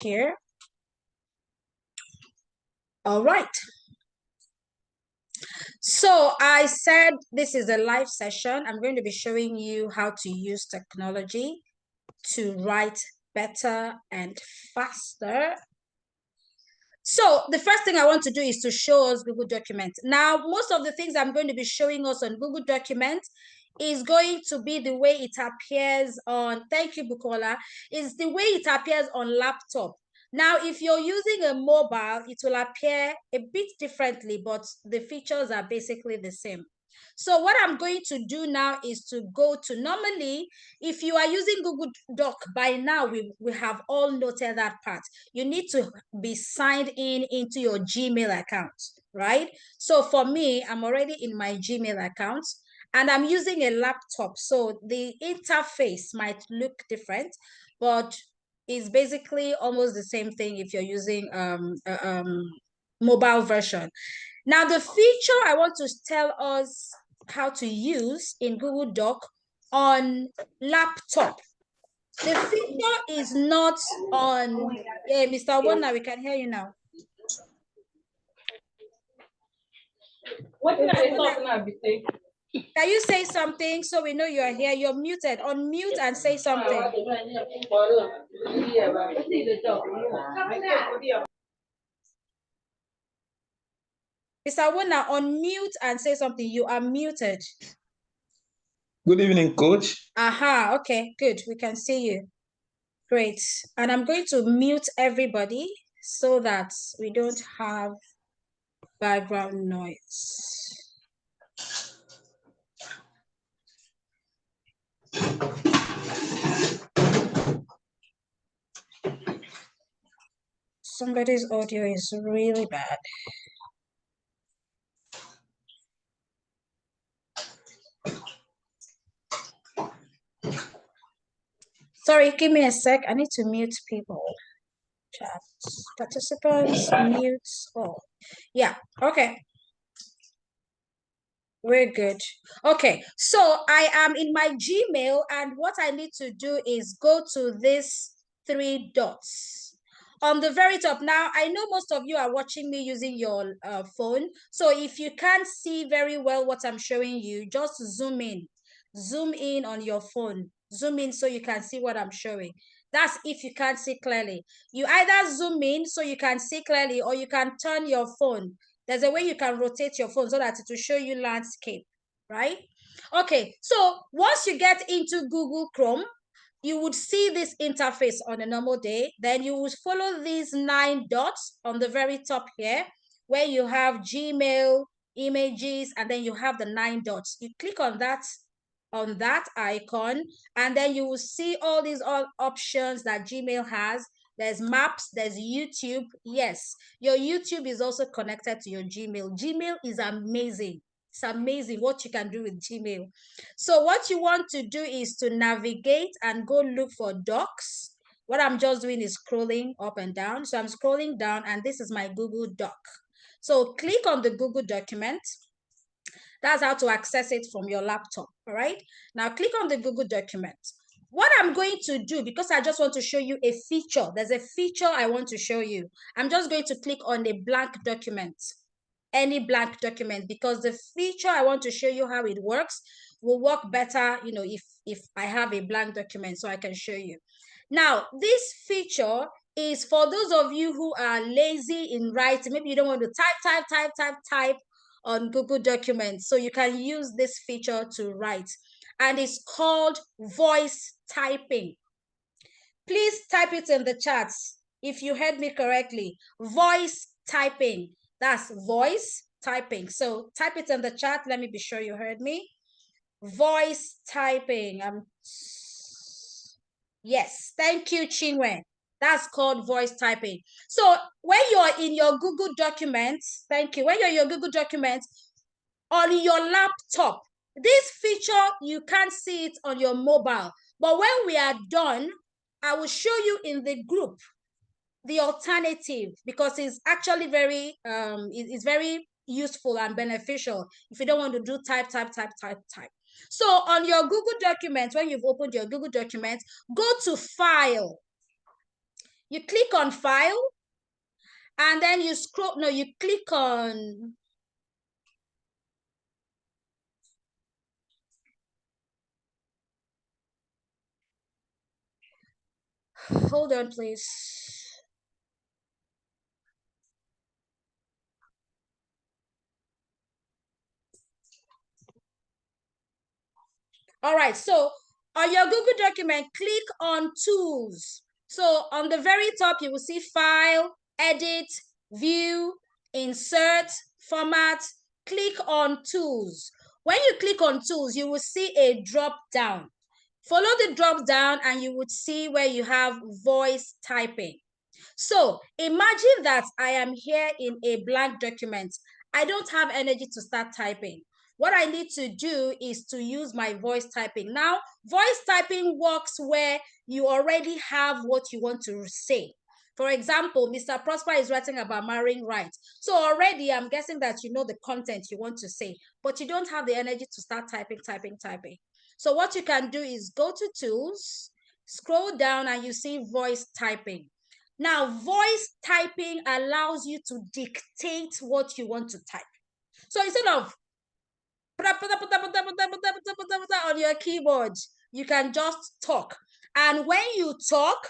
here. All right. So I said this is a live session. I'm going to be showing you how to use technology to write better and faster. So the first thing I want to do is to show us Google Documents. Now, most of the things I'm going to be showing us on Google Documents is going to be the way it appears on, thank you, Bukola, is the way it appears on laptop. Now, if you're using a mobile, it will appear a bit differently, but the features are basically the same. So what I'm going to do now is to go to, normally, if you are using Google Doc, by now we have all noted that part. You need to be signed in into your Gmail account, right? So for me, I'm already in my Gmail account and I'm using a laptop. So the interface might look different, but it's basically almost the same thing if you're using mobile version. Now, the feature I want to tell us how to use in Google Doc on laptop. The feature is not on, yeah, Mr. Wona, we can hear you now. What are they talking about? Can you say something so we know you're here? You're muted. Unmute and say something. Mr. Wona, unmute and say something. You are muted. Good evening, Coach. Aha, okay, good. We can see you. Great. And I'm going to mute everybody so that we don't have background noise. Somebody's audio is really bad. Sorry, give me a sec. I need to mute people. Chat participants, mute all. Yeah, okay. We're good. Okay, so I am in my Gmail, and what I need to do is go to this 3 dots on the very top. Now, I know most of you are watching me using your phone, so if you can't see very well what I'm showing you, just zoom in on your phone. Zoom in so you can see what I'm showing. That's if you can't see clearly. You either zoom in so you can see clearly, or you can turn your phone. There's a way you can rotate your phone so that it will show you landscape, right? Okay, so once you get into Google Chrome, you would see this interface on a normal day. Then you would follow these 9 dots on the very top here, where you have Gmail, images, and then you have the 9 dots. You click on that icon, and then you will see all these options that Gmail has. There's maps, there's YouTube. Yes, your YouTube is also connected to your Gmail. Gmail is amazing. It's amazing what you can do with Gmail. So what you want to do is to navigate and go look for docs. What I'm just doing is scrolling up and down. So I'm scrolling down, and this is my Google Doc. So click on the Google document. That's how to access it from your laptop, all right? Now click on the Google document. What I'm going to do, because I just want to show you a feature, there's a feature I want to show you. I'm just going to click on a blank document, any blank document, because the feature I want to show you how it works will work better, you know, if I have a blank document, so I can show you. Now, this feature is for those of you who are lazy in writing. Maybe you don't want to type on Google Documents. So you can use this feature to write, and it's called voice typing. Please type it in the chats if you heard me correctly. Voice typing. That's voice typing. So type it in the chat. Let me be sure you heard me. Voice typing. Yes, thank you, Chinwe. That's called voice typing. So when you're in your Google Documents, thank you. When you're in your Google Documents on your laptop, this feature, you can't see it on your mobile. But when we are done, I will show you in the group the alternative, because it's actually very, it's very useful and beneficial if you don't want to do type. So on your Google Documents, when you've opened your Google Documents, go to File. You click on file, and then you scroll, no, you click on, hold on, please. All right, so on your Google document, click on tools. So on the very top, you will see file, edit, view, insert, format. Click on tools. When you click on tools, you will see a drop down. Follow the drop down and you would see where you have voice typing. So imagine that I am here in a blank document. I don't have energy to start typing. What I need to do is to use my voice typing. Now, voice typing works where you already have what you want to say. For example, Mr. Prosper is writing about marrying rights. So already I'm guessing that you know the content you want to say, but you don't have the energy to start typing. So what you can do is go to tools, scroll down, and you see voice typing. Now, voice typing allows you to dictate what you want to type. So instead of on your keyboard, you can just talk. And when you talk,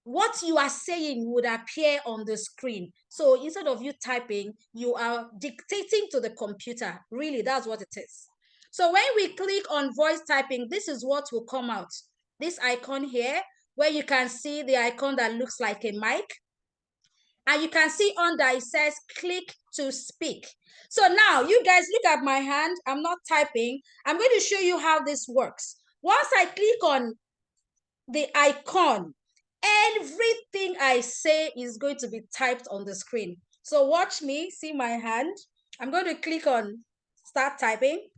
what you are saying would appear on the screen. So instead of you typing, you are dictating to the computer. Really, that's what it is. So when we click on voice typing, this is what will come out. This icon here, where you can see the icon that looks like a mic. And you can see under it says click to speak. So now you guys look at my hand. I'm not typing. I'm going to show you how this works. Once I click on the icon, everything I say is going to be typed on the screen. So watch me, see my hand. I'm going to click on start typing.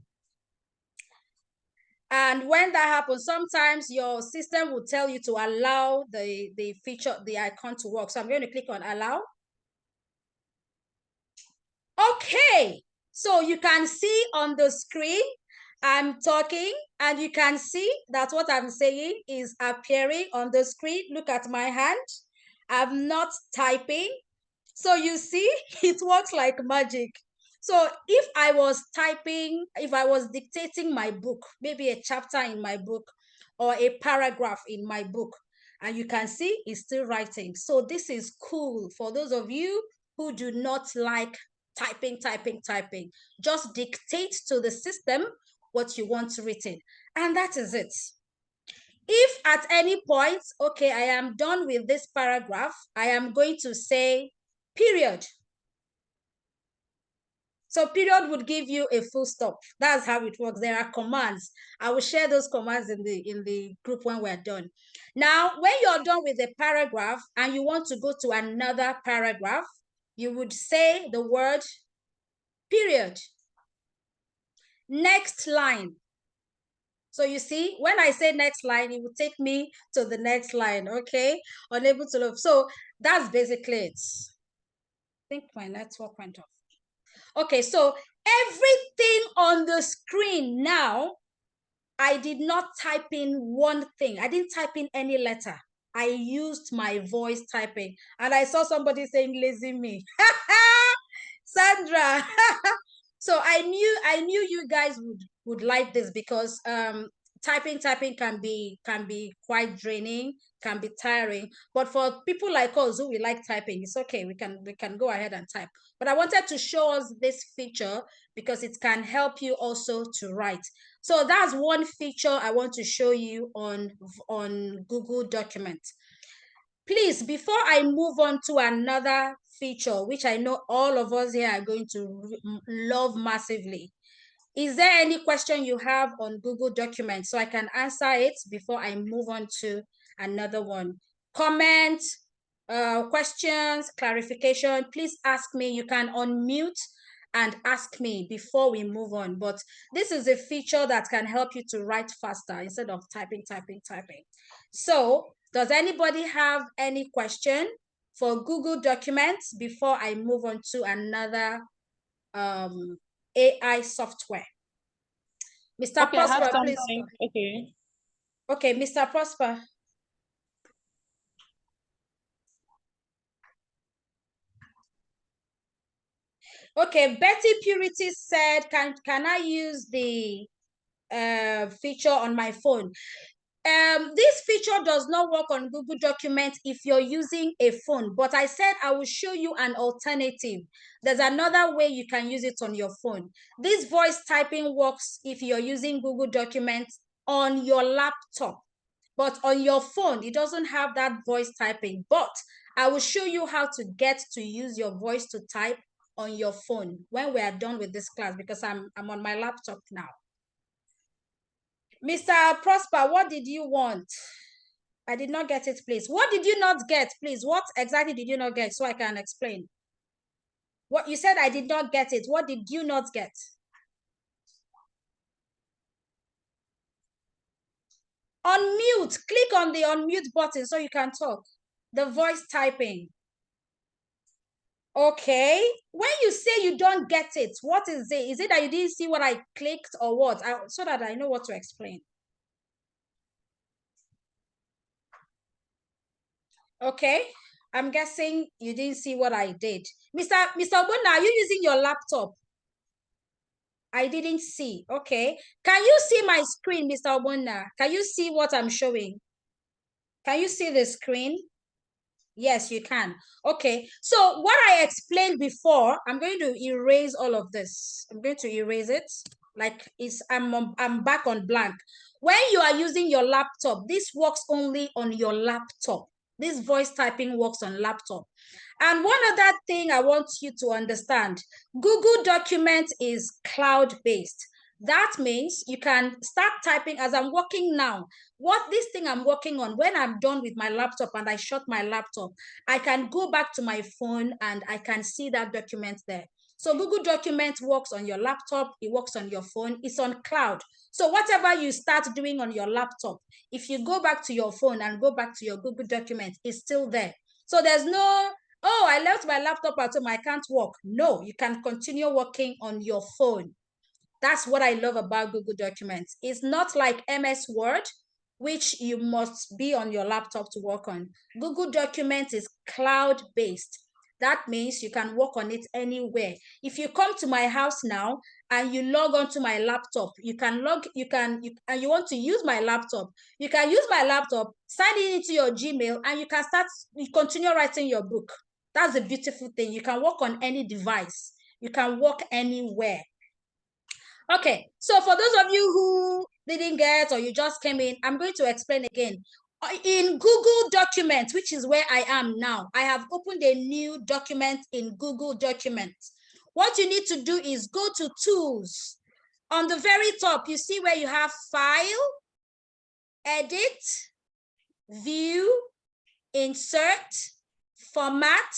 And when that happens, sometimes your system will tell you to allow the feature, the icon to work. So I'm going to click on allow. Okay, so you can see on the screen, I'm talking, and you can see that what I'm saying is appearing on the screen. Look at my hand. I'm not typing. So you see, it works like magic. So if I was typing, if I was dictating my book, maybe a chapter in my book or a paragraph in my book, and you can see it's still writing. So this is cool for those of you who do not like typing. Just dictate to the system what you want written. And that is it. If at any point, okay, I am done with this paragraph, I am going to say period. So period would give you a full stop. That's how it works. There are commands. I will share those commands in the group when we're done. Now, when you're done with the paragraph and you want to go to another paragraph, you would say the word period. Next line. So you see, when I say next line, it will take me to the next line, okay? Unable to look. So that's basically it. I think my network went off. Okay, so everything on the screen now, I did not type in one thing. I didn't type in any letter. I used my voice typing. And I saw somebody saying lazy me. Sandra. So I knew you guys would like this because typing can be quite draining, can be tiring. But for people like us who we like typing, it's okay. We can go ahead and type. But I wanted to show us this feature because it can help you also to write. So that's one feature I want to show you on Google Documents. Please, before I move on to another feature, which I know all of us here are going to love massively, is there any question you have on Google Documents so I can answer it before I move on to another one? Comments, questions, clarification, please ask me. You can unmute and ask me before we move on. But this is a feature that can help you to write faster instead of typing. So does anybody have any question for Google Documents before I move on to another AI software? Mr. Okay, Prosper, I have please. something. Okay. Okay, Mr. Prosper. Okay, Betty Purity said, can I use the feature on my phone? This feature does not work on Google Documents if you're using a phone, but I said I will show you an alternative. There's another way you can use it on your phone. This voice typing works if you're using Google Documents on your laptop, but on your phone, it doesn't have that voice typing. But I will show you how to get to use your voice to type on your phone when we are done with this class, because I'm on my laptop now. Mr. Prosper, what did you want? I did not get it, please. What did you not get, please? What exactly did you not get so I can explain? What you said, I did not get it. What did you not get? Unmute. Click on the unmute button so you can talk. The voice typing. Okay. When you say you don't get it, what is it? Is it that you didn't see what I clicked or what? So that I know what to explain. Okay. I'm guessing you didn't see what I did. Mr. Obona, are you using your laptop? I didn't see. Okay. Can you see my screen, Mr. Obona? Can you see what I'm showing? Can you see the screen? Yes, you can. Okay. So what I explained before, I'm going to erase all of this. I'm going to erase it. Like I'm back on blank. When you are using your laptop, this works only on your laptop. This voice typing works on laptop. And one other thing I want you to understand, Google Documents is cloud-based. That means you can start typing as I'm working now. What this thing I'm working on, when I'm done with my laptop and I shut my laptop, I can go back to my phone and I can see that document there. So Google Documents works on your laptop, it works on your phone, it's on cloud. So whatever you start doing on your laptop, if you go back to your phone and go back to your Google Documents, it's still there. So there's no, oh, I left my laptop at home, I can't work. No, you can continue working on your phone. That's what I love about Google Documents. It's not like MS Word, which you must be on your laptop to work on. Google Documents is cloud-based. That means you can work on it anywhere. If you come to my house now and you log onto my laptop, and you want to use my laptop, you can use my laptop, sign it into your Gmail, and you continue writing your book. That's a beautiful thing. You can work on any device. You can work anywhere. Okay, so for those of you who didn't get or you just came in, I'm going to explain again. In Google Documents, which is where I am now, I have opened a new document in Google Documents. What you need to do is go to Tools. On the very top, you see where you have File, Edit, View, Insert, Format.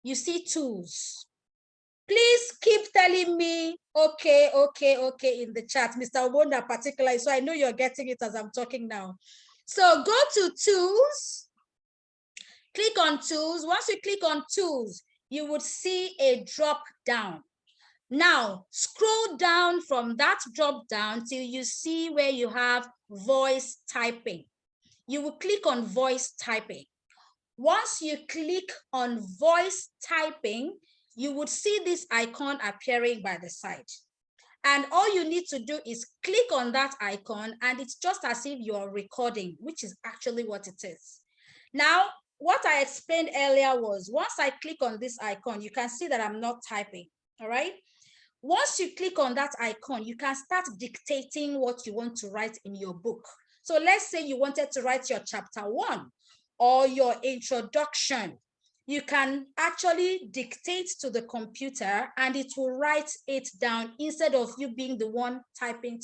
You see Tools. Please keep telling me, okay, in the chat, Mr. Obona particularly, so I know you're getting it as I'm talking now. So go to Tools, click on Tools. Once you click on Tools, you would see a drop down. Now, scroll down from that drop down till you see where you have voice typing. You will click on voice typing. Once you click on voice typing, you would see this icon appearing by the side. And all you need to do is click on that icon, and it's just as if you're recording, which is actually what it is. Now, what I explained earlier was, once I click on this icon, you can see that I'm not typing, all right? Once you click on that icon, you can start dictating what you want to write in your book. So let's say you wanted to write your chapter 1 or your introduction. You can actually dictate to the computer and it will write it down instead of you being the one typing.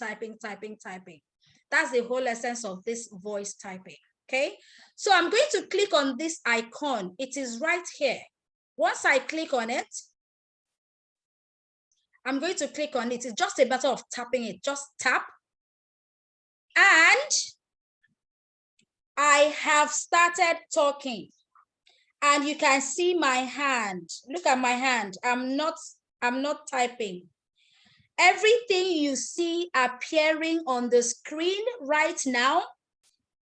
That's the whole essence of this voice typing, okay? So I'm going to click on this icon. It is right here. Once I click on it, I'm going to click on it. It's just a matter of tapping it. Just tap. And I have started talking. And you can see my hand. Look at my hand. I'm not typing. Everything you see appearing on the screen right now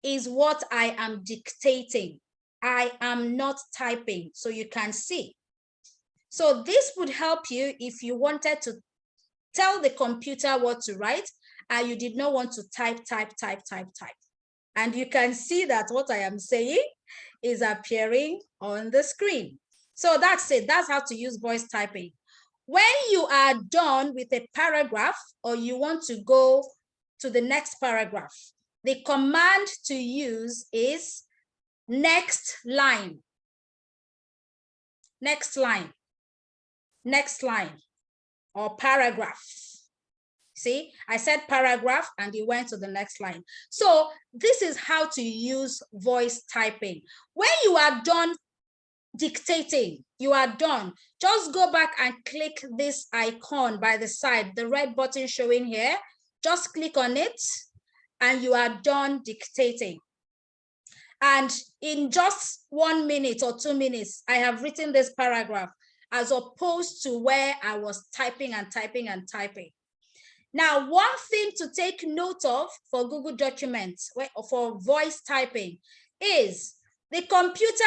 is what I am dictating. I am not typing, so you can see. So this would help you if you wanted to tell the computer what to write and you did not want to type. And you can see that what I am saying is appearing on the screen. So that's it. That's how to use voice typing. When you are done with a paragraph or you want to go to the next paragraph, the command to use is next line. Next line. Next line or paragraph. See, I said paragraph and you went to the next line. So this is how to use voice typing. When you are done dictating, you are done, just go back and click this icon by the side, the red button showing here. Just click on it and you are done dictating. And in just 1 minute or 2 minutes, I have written this paragraph as opposed to where I was typing and typing and typing. Now, one thing to take note of for Google Documents, for voice typing, is the computer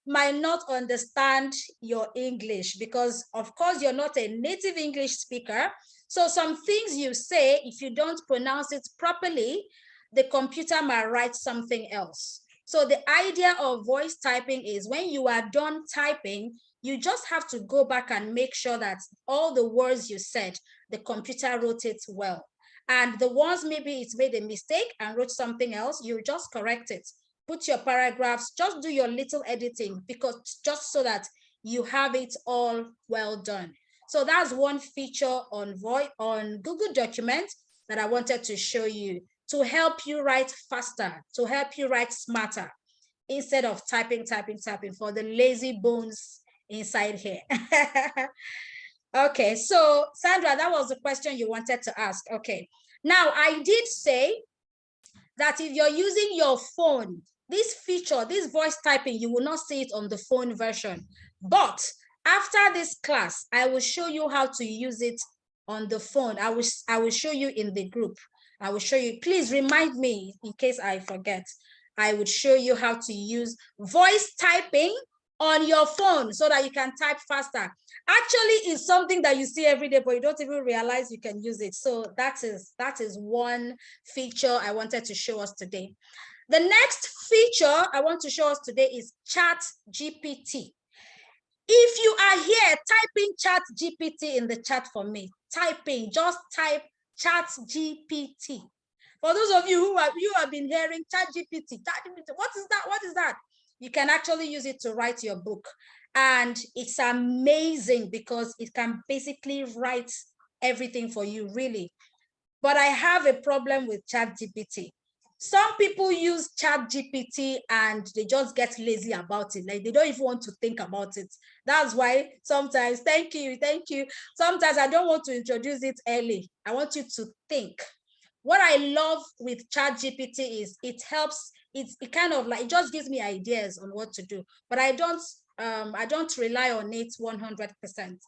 might not understand your English because, of course, you're not a native English speaker. So some things you say, if you don't pronounce it properly, the computer might write something else. So the idea of voice typing is when you are done typing, you just have to go back and make sure that all the words you said, the computer wrote it well. And the ones maybe it's made a mistake and wrote something else, you just correct it. Put your paragraphs, just do your little editing because just so that you have it all well done. So that's one feature on Google Documents that I wanted to show you to help you write faster, to help you write smarter instead of typing for the lazy bones inside here. Okay, so Sandra, that was the question you wanted to ask. Okay, now I did say that if you're using your phone, this feature, this voice typing, you will not see it on the phone version. But after this class, I will show you how to use it on the phone. I will show you in the group. I will show you. Please remind me in case I forget. I would show you how to use voice typing on your phone so that you can type faster. Actually, it's something that you see every day, but you don't even realize you can use it. So that is one feature I wanted to show us today. The next feature I want to show us today is ChatGPT. If you are here, typing ChatGPT in the chat for me. Typing, just type ChatGPT. For those of you who have been hearing ChatGPT, what is that? What is that? You can actually use it to write your book. And it's amazing because it can basically write everything for you, really. But I have a problem with ChatGPT. Some people use ChatGPT and they just get lazy about it. Like they don't even want to think about it. That's why sometimes, thank you. Sometimes I don't want to introduce it early. I want you to think. What I love with ChatGPT is it helps, it kind of like, it just gives me ideas on what to do, but I don't rely on it 100%.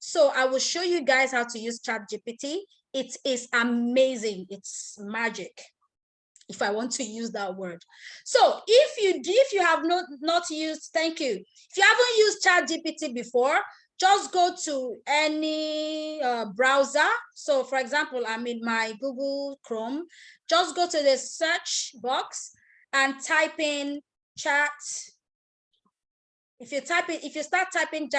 So I will show you guys how to use ChatGPT. It is amazing. It's magic, if I want to use that word. So if you have not used, thank you. If you haven't used ChatGPT before, just go to any browser. So for example, I'm in my Google Chrome. Just go to the search box and type in chat. If you start typing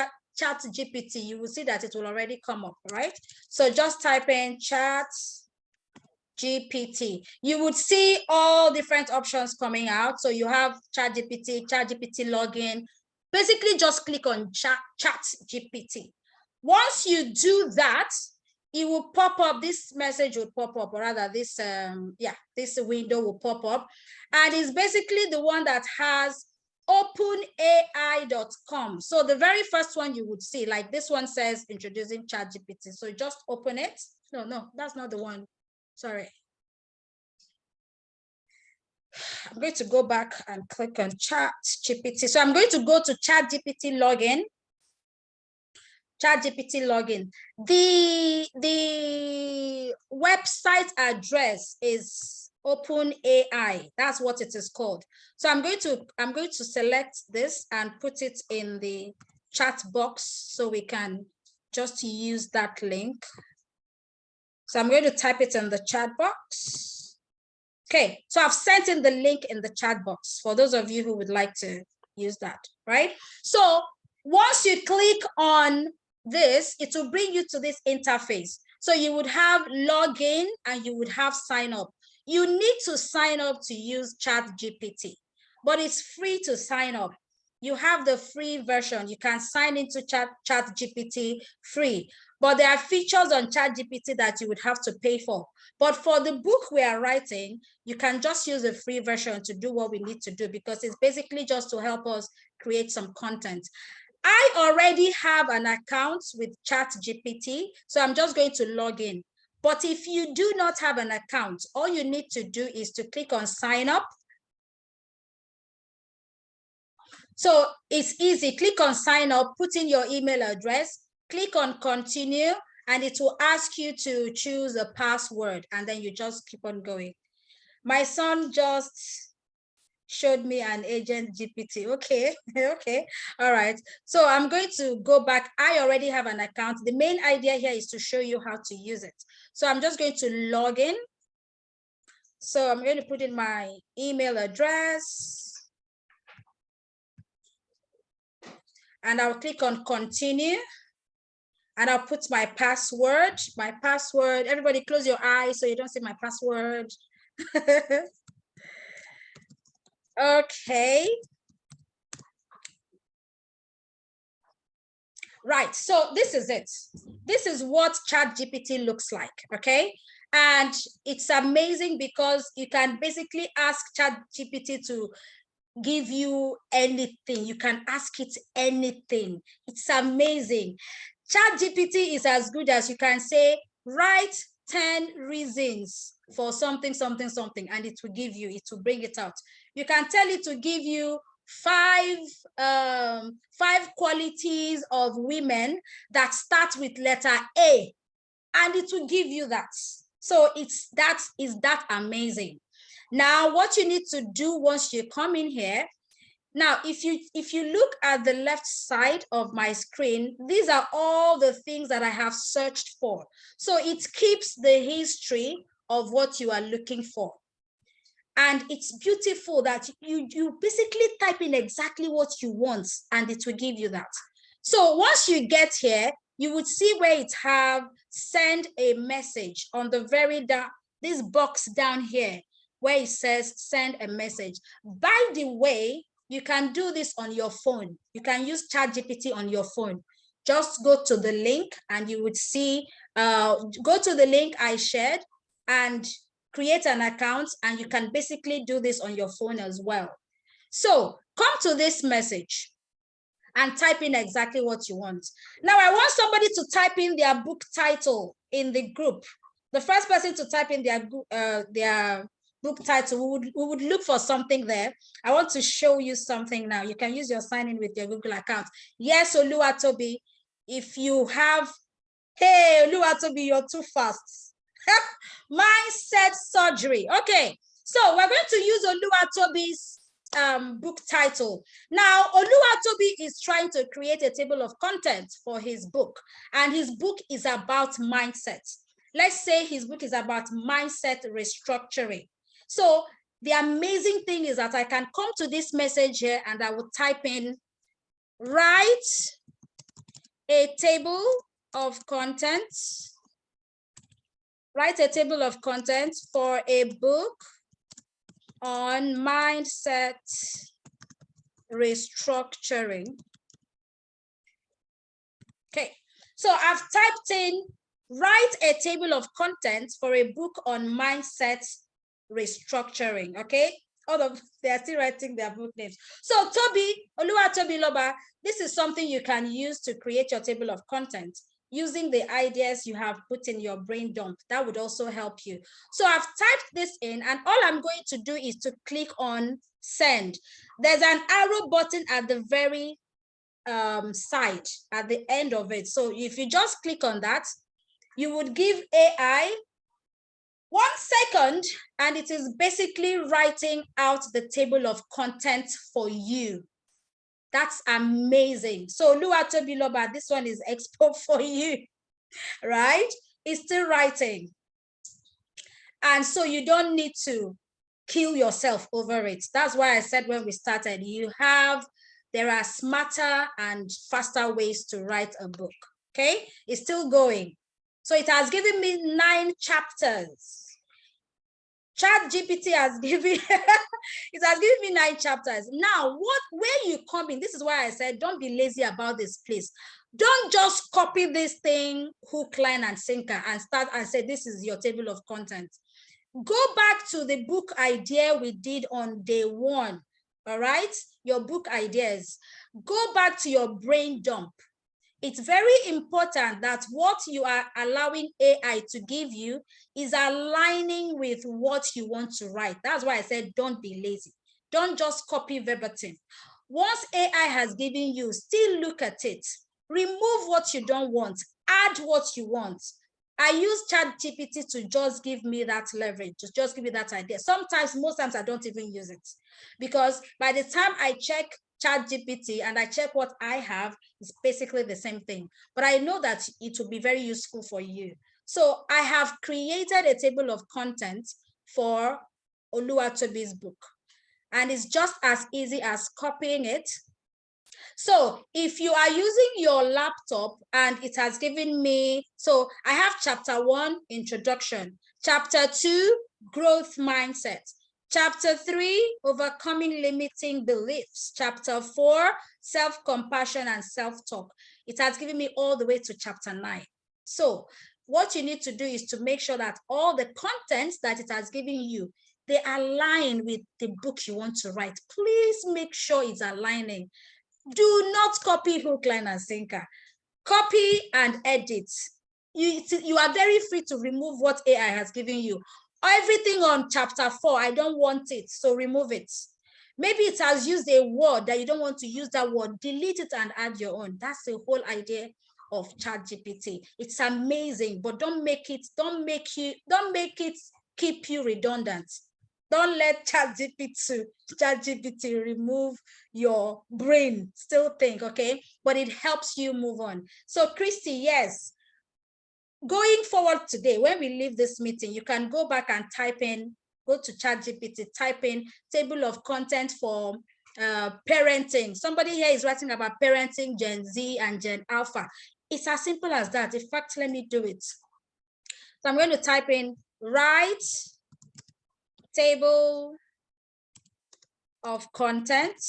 ChatGPT, you will see that it will already come up, right? So just type in ChatGPT. You would see all different options coming out. So you have ChatGPT login. Basically, just click on ChatGPT. Once you do that, it will pop up. This message will pop up, or rather, this window will pop up, and it's basically the one that has openai.com. So the very first one you would see, like this one says introducing ChatGPT. So just open it. No, that's not the one. Sorry. I'm going to go back and click on ChatGPT. So I'm going to go to ChatGPT login. ChatGPT login. The website address is OpenAI. That's what it is called. So I'm going to select this and put it in the chat box so we can just use that link. So I'm going to type it in the chat box. Okay, so I've sent in the link in the chat box for those of you who would like to use that, right? So once you click on this, it will bring you to this interface. So you would have login and you would have sign up. You need to sign up to use ChatGPT, but it's free to sign up. You have the free version. You can sign into ChatGPT free, but there are features on ChatGPT that you would have to pay for. But for the book we are writing, you can just use a free version to do what we need to do, because it's basically just to help us create some content. I already have an account with ChatGPT, so I'm just going to log in. But if you do not have an account, all you need to do is to click on sign up. So it's easy. Click on sign up, put in your email address, click on continue, and it will ask you to choose a password, and then you just keep on going. My son just showed me an agent GPT. Okay, okay, all right. So I'm going to go back. I already have an account. The main idea here is to show you how to use it. So I'm just going to log in. So I'm going to put in my email address. And I'll click on continue. And I'll put my password. My password. Everybody close your eyes so you don't see my password. Okay. Right, so this is it. This is what ChatGPT looks like, okay? And it's amazing because you can basically ask ChatGPT to give you anything. You can ask it anything. It's amazing. ChatGPT is as good as you can say, write 10 reasons for something, something, something, and it will give you, it will bring it out. You can tell it to give you five qualities of women that start with letter A, and it will give you that. So is that amazing. Now, what you need to do once you come in here, now, if you look at the left side of my screen, these are all the things that I have searched for. So it keeps the history of what you are looking for. And it's beautiful that you basically type in exactly what you want and it will give you that. So once you get here, you would see where it have send a message on the very down, this box down here, where it says send a message. By the way, you can do this on your phone. You can use ChatGPT on your phone. Just go to the link and you would see, go to the link I shared and create an account, and you can basically do this on your phone as well. So come to this message and type in exactly what you want. Now I want somebody to type in their book title in the group. The first person to type in their book title, we would look for something there. I want to show you something now. You can use your sign in with your Google account. Yes, Oluwatobi, if you have, hey, Oluwatobi, you're too fast. Mindset surgery. Okay, so we're going to use Oluwatobi's book title. Now, Oluwatobi is trying to create a table of contents for his book, and his book is about mindset. Let's say his book is about mindset restructuring. So the amazing thing is that I can come to this message here and I will type in, write a table of contents. Write a table of contents for a book on mindset restructuring. Okay, so I've typed in, write a table of contents for a book on mindset restructuring. Okay, they are still writing their book names. So Oluwatobi Loba, this is something you can use to create your table of contents using the ideas you have put in your brain dump. That would also help you. So I've typed this in, and all I'm going to do is to click on send. There's an arrow button at the very side, at the end of it. So if you just click on that, you would give AI 1 second, and it is basically writing out the table of contents for you. That's amazing. So Oluwatobiloba, this one is expo for you, right? It's still writing. And so you don't need to kill yourself over it. That's why I said when we started, there are smarter and faster ways to write a book, okay? It's still going. So it has given me 9 chapters. ChatGPT has given it has given me 9 chapters. Now, where you come in, this is why I said don't be lazy about this, please. Don't just copy this thing, hook, line, and sinker, and start and say this is your table of content. Go back to the book idea we did on day 1. All right, your book ideas. Go back to your brain dump. It's very important that what you are allowing AI to give you is aligning with what you want to write. That's why I said don't be lazy. Don't just copy verbatim. Once AI has given you, still look at it. Remove what you don't want. Add what you want. I use ChatGPT to just give me that leverage, to just give me that idea. Sometimes, most times I don't even use it, because by the time I check ChatGPT and I check what I have, it's basically the same thing. But I know that it will be very useful for you. So I have created a table of content for Oluwatobi's book. And it's just as easy as copying it. So if you are using your laptop and it has given me, so I have chapter 1, introduction, chapter 2, growth mindset, chapter 3, overcoming limiting beliefs, chapter 4, self-compassion and self-talk. It has given me all the way to chapter 9. So what you need to do is to make sure that all the contents that it has given you, they align with the book you want to write. Please make sure it's aligning. Do not copy hook, line, and sinker. Copy and edit. You are very free to remove what AI has given you. Everything on chapter 4, I don't want it, so remove it. Maybe it has used a word that you don't want to use that word. Delete it and add your own. That's the whole idea of ChatGPT. It's amazing, but don't make it keep you redundant. Don't let ChatGPT remove your brain. Still think, okay? But it helps you move on. So Christy, yes. Going forward today, when we leave this meeting, you can go back and go to ChatGPT, type in table of content for parenting. Somebody here is writing about parenting Gen Z and Gen Alpha. It's as simple as that. In fact, let me do it. So I'm going to type in write table of content,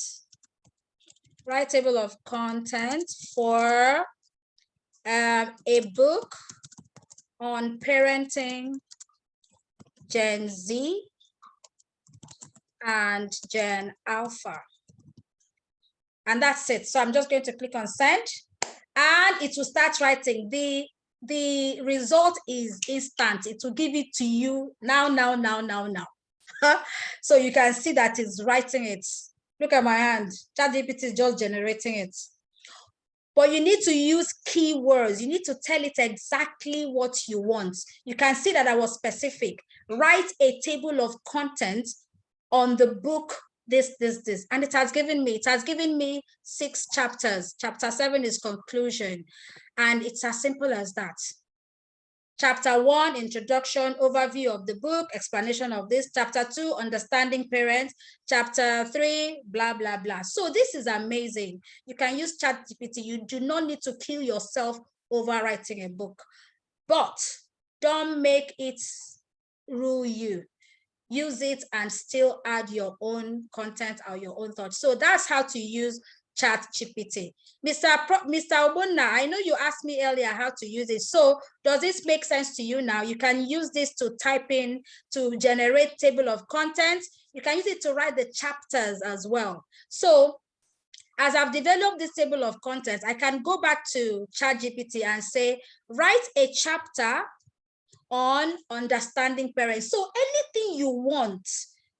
write table of content for a book on parenting Gen Z and Gen Alpha. And that's it. So I'm just going to click on send and it will start writing. The result is instant. It will give it to you now. So you can see that it's writing it. Look at my hand. ChatGPT is just generating it. But you need to use keywords. You need to tell it exactly what you want. You can see that I was specific. Write a table of content on the book, this. And it has given me 6 chapters. Chapter 7 is conclusion. And it's as simple as that. Chapter 1, introduction, overview of the book, explanation of this. Chapter 2, understanding parents. Chapter 3, blah, blah, blah. So this is amazing. You can use ChatGPT. You do not need to kill yourself over writing a book. But don't make it rule you. Use it and still add your own content or your own thoughts. So that's how to use ChatGPT. Mr. Obunna, I know you asked me earlier how to use it. So does this make sense to you now? You can use this to type in, to generate table of content. You can use it to write the chapters as well. So as I've developed this table of content, I can go back to ChatGPT and say, write a chapter on understanding parents. So anything you want,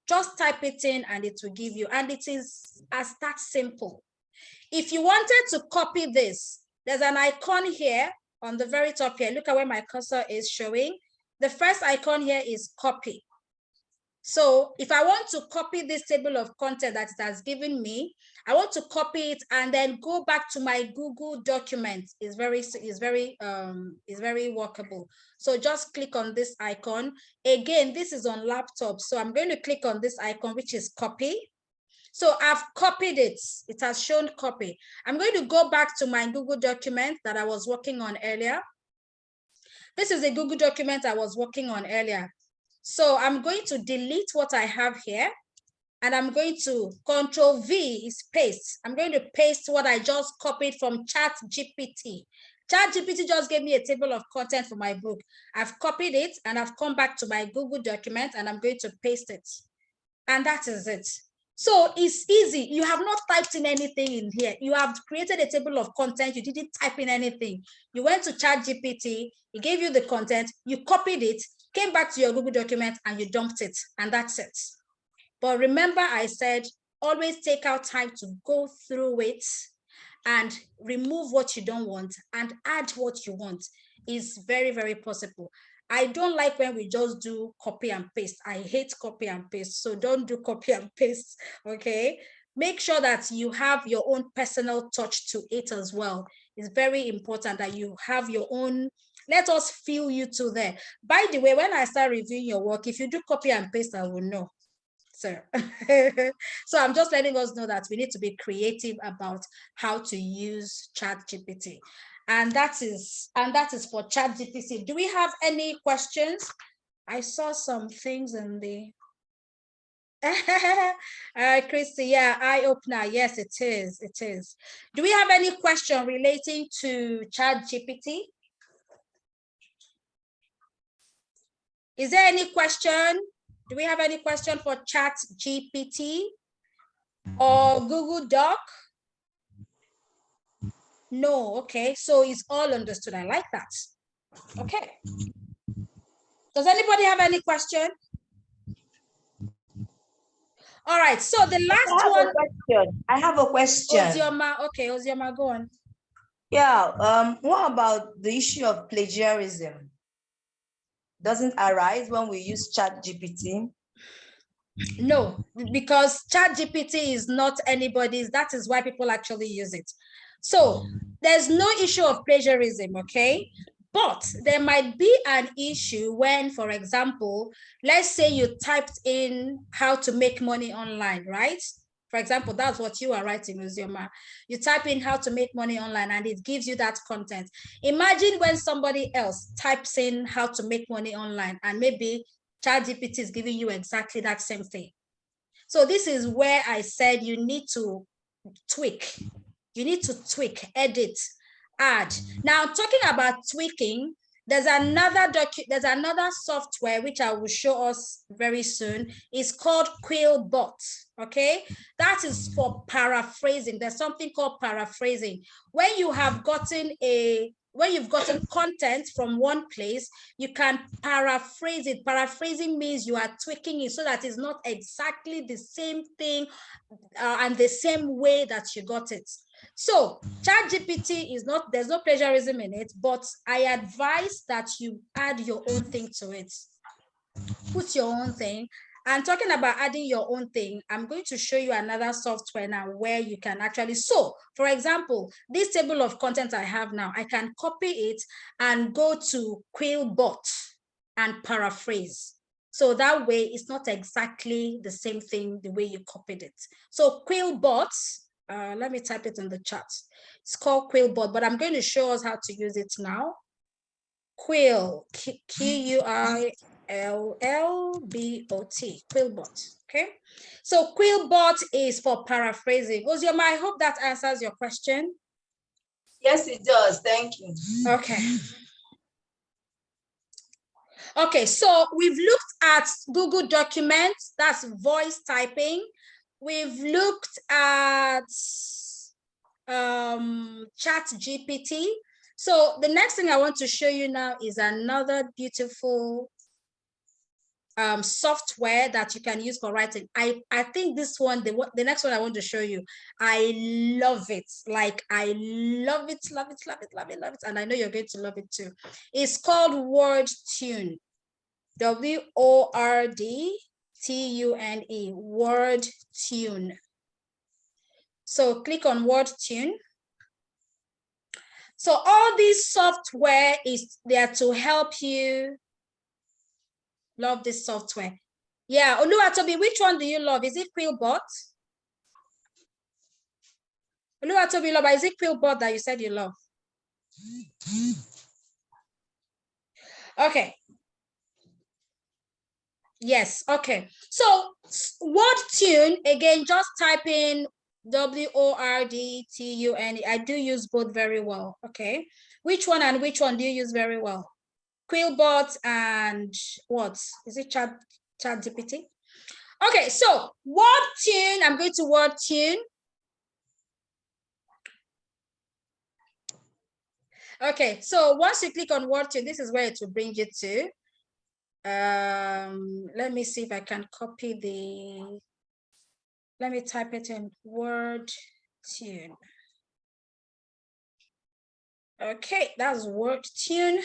just type it in and it will give you. And it is as that simple. If you wanted to copy this, there's an icon here on the very top here. Look at where my cursor is showing. The first icon here is copy. So if I want to copy this table of content that it has given me, I want to copy it and then go back to my Google document. It's very workable. So just click on this icon. Again, this is on laptop. So I'm going to click on this icon, which is copy. So I've copied it. It has shown copy. I'm going to go back to my Google document that I was working on earlier. This is a Google document I was working on earlier. So I'm going to delete what I have here, and I'm going to Control V is paste. I'm going to paste what I just copied from ChatGPT. ChatGPT just gave me a table of content for my book. I've copied it and I've come back to my Google document and I'm going to paste it. And that is it. So it's easy. You have not typed in anything in here. You have created a table of content. You didn't type in anything. You went to ChatGPT. It gave you the content. You copied it, came back to your Google document, and you dumped it. And that's it. But remember, I said, always take out time to go through it and remove what you don't want and add what you want. Is very, very possible. I don't like when we just do copy and paste. I hate copy and paste. So don't do copy and paste, okay? Make sure that you have your own personal touch to it as well. It's very important that you have your own, let us feel you to there. By the way, when I start reviewing your work, if you do copy and paste, I will know. So, so I'm just letting us know that we need to be creative about how to use ChatGPT. And that is for ChatGPT. Do we have any questions? I saw some things in the Christy, yeah, eye opener. Yes, it is. It is. Do we have any question relating to ChatGPT? Is there any question? Do we have any question for ChatGPT or Google Doc? No, okay, so it's all understood. I like that. Okay. Does anybody have any question? All right, so the last one. I have a question. Ozioma, okay, Ozioma, go on. Yeah, what about the issue of plagiarism? Doesn't arise when we use ChatGPT? No, because ChatGPT is not anybody's. That is why people actually use it. So there's no issue of plagiarism, okay? But there might be an issue when, for example, let's say you typed in how to make money online, right? For example, that's what you are writing, Uzioma. You type in how to make money online and it gives you that content. Imagine when somebody else types in how to make money online and maybe ChatGPT is giving you exactly that same thing. So this is where I said you need to tweak. You need to tweak, edit, add. Now, talking about tweaking, there's another software which I will show us very soon. It's called Quillbot. Okay, that is for paraphrasing. There's something called paraphrasing. When you have gotten when you've gotten content from one place, you can paraphrase it. Paraphrasing means you are tweaking it so that it's not exactly the same thing and the same way that you got it. So ChatGPT is not, there's no plagiarism in it, but I advise that you add your own thing to it. Put your own thing. And talking about adding your own thing, I'm going to show you another software now where you can actually, so for example, this table of content I have now, I can copy it and go to Quillbot and paraphrase. So that way it's not exactly the same thing the way you copied it. So Quillbot, let me type it in the chat. It's called Quillbot, but I'm going to show us how to use it now. Quill, Quillbot, Quillbot, okay? So Quillbot is for paraphrasing. Ozioma, I hope that answers your question. Yes, it does. Thank you. Okay. Okay, so we've looked at Google Documents, that's voice typing. We've looked at ChatGPT. So the next thing I want to show you now is another beautiful software that you can use for writing. I think this one, the next one I want to show you, I love it. Like I love it, love it, love it, love it, love it. And I know you're going to love it too. It's called WordTune. WordTune. T-U-N-E, WordTune. So click on WordTune. So all this software is there to help you. Love this software. Yeah, Oluwatobi, which one do you love? Is it Quillbot? Oluwatobi, love, is it Quillbot that you said you love? Okay. Yes, okay. So WordTune, again, just type in WORDTUNE. I do use both very well, okay? Which one and which one do you use very well? Quillbot and what? Is it ChatGPT? Okay, so WordTune, I'm going to WordTune. Okay, so once you click on WordTune, this is where it will bring you to. Let me see if I can copy the, let me type it in WordTune. Okay, that's WordTune.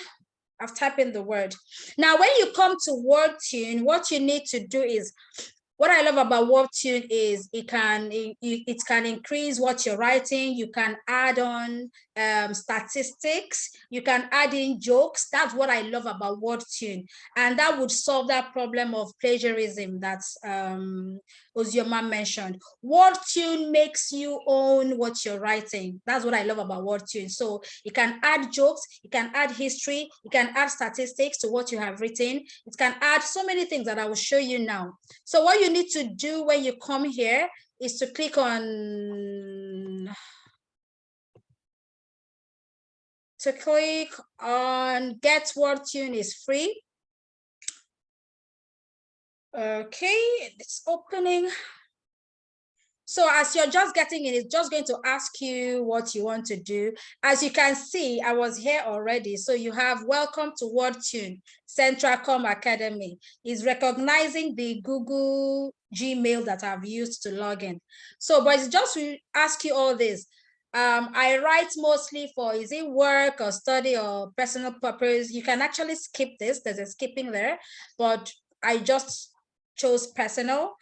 I've typed in the word. Now, when you come to WordTune, what you need to do is, what I love about WordTune is it can increase what you're writing. You can add on statistics. You can add in jokes. That's what I love about WordTune, and that would solve that problem of plagiarism that Ozioma mentioned. WordTune makes you own what you're writing. That's what I love about WordTune. So you can add jokes, you can add history, you can add statistics to what you have written. It can add so many things that I will show you now. So what you need to do when you come here is to click on Get WordTune is free. Okay, it's opening. So as you're just getting in, it's just going to ask you what you want to do. As you can see, I was here already. So you have welcome to WordTune, Centracom Academy. Is recognizing the Google Gmail that I've used to log in. So, but it's just to ask you all this. I write mostly for, is it work or study or personal purpose? You can actually skip this. There's a skipping there, but I just chose personal.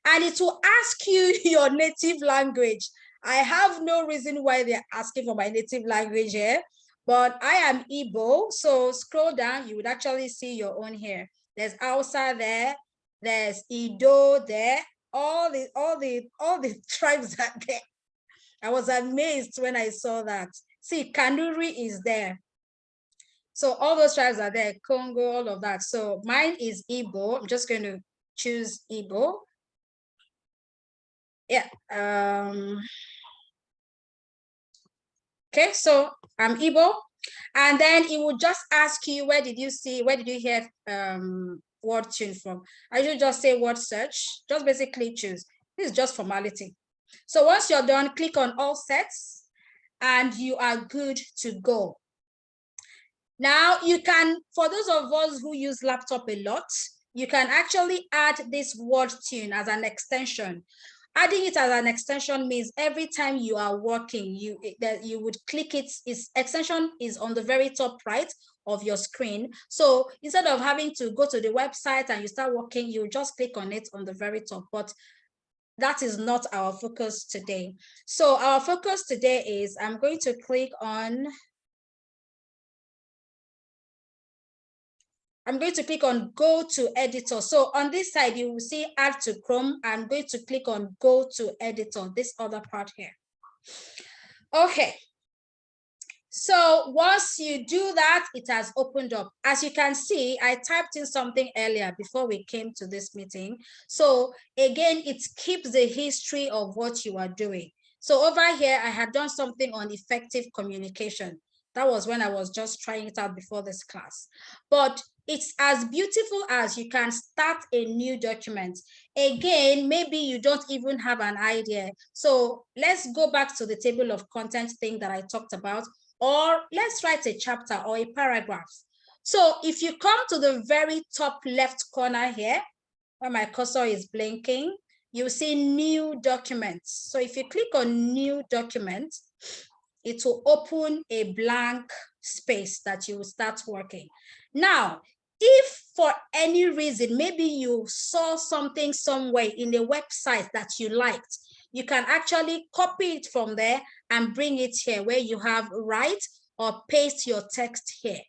And it will ask you your native language. I have no reason why they're asking for my native language here, but I am Igbo. So scroll down, you would actually see your own here. There's Hausa there, there's Ido there, all the tribes are there. I was amazed when I saw that. See, Kanuri is there. So all those tribes are there, Congo, all of that. So mine is Igbo. I'm just going to choose Igbo. Yeah. Okay, so I'm Igbo, and then it will just ask you, where did you hear WordTune from? I should just say word search, just basically choose. This is just formality. So once you're done, click on all sets and you are good to go. Now you can, for those of us who use laptop a lot, you can actually add this WordTune as an extension. Adding it as an extension means every time you are working, you would click it. Its extension is on the very top right of your screen. So instead of having to go to the website and you start working, you just click on it on the very top. But that is not our focus today. So our focus today is, I'm going to click on, I'm going to click on Go to Editor. So on this side, you will see Add to Chrome. I'm going to click on Go to Editor, this other part here. Okay. So once you do that, it has opened up. As you can see, I typed in something earlier before we came to this meeting. So again, it keeps the history of what you are doing. So over here, I had done something on effective communication. That was when I was just trying it out before this class. But it's as beautiful as you can start a new document. Again, maybe you don't even have an idea. So let's go back to the table of content thing that I talked about, or let's write a chapter or a paragraph. So if you come to the very top left corner here, where my cursor is blinking, you see new documents. So if you click on new document, it will open a blank space that you will start working. Now, If for any reason, maybe you saw something somewhere in a website that you liked, you can actually copy it from there and bring it here where you have write or paste your text here.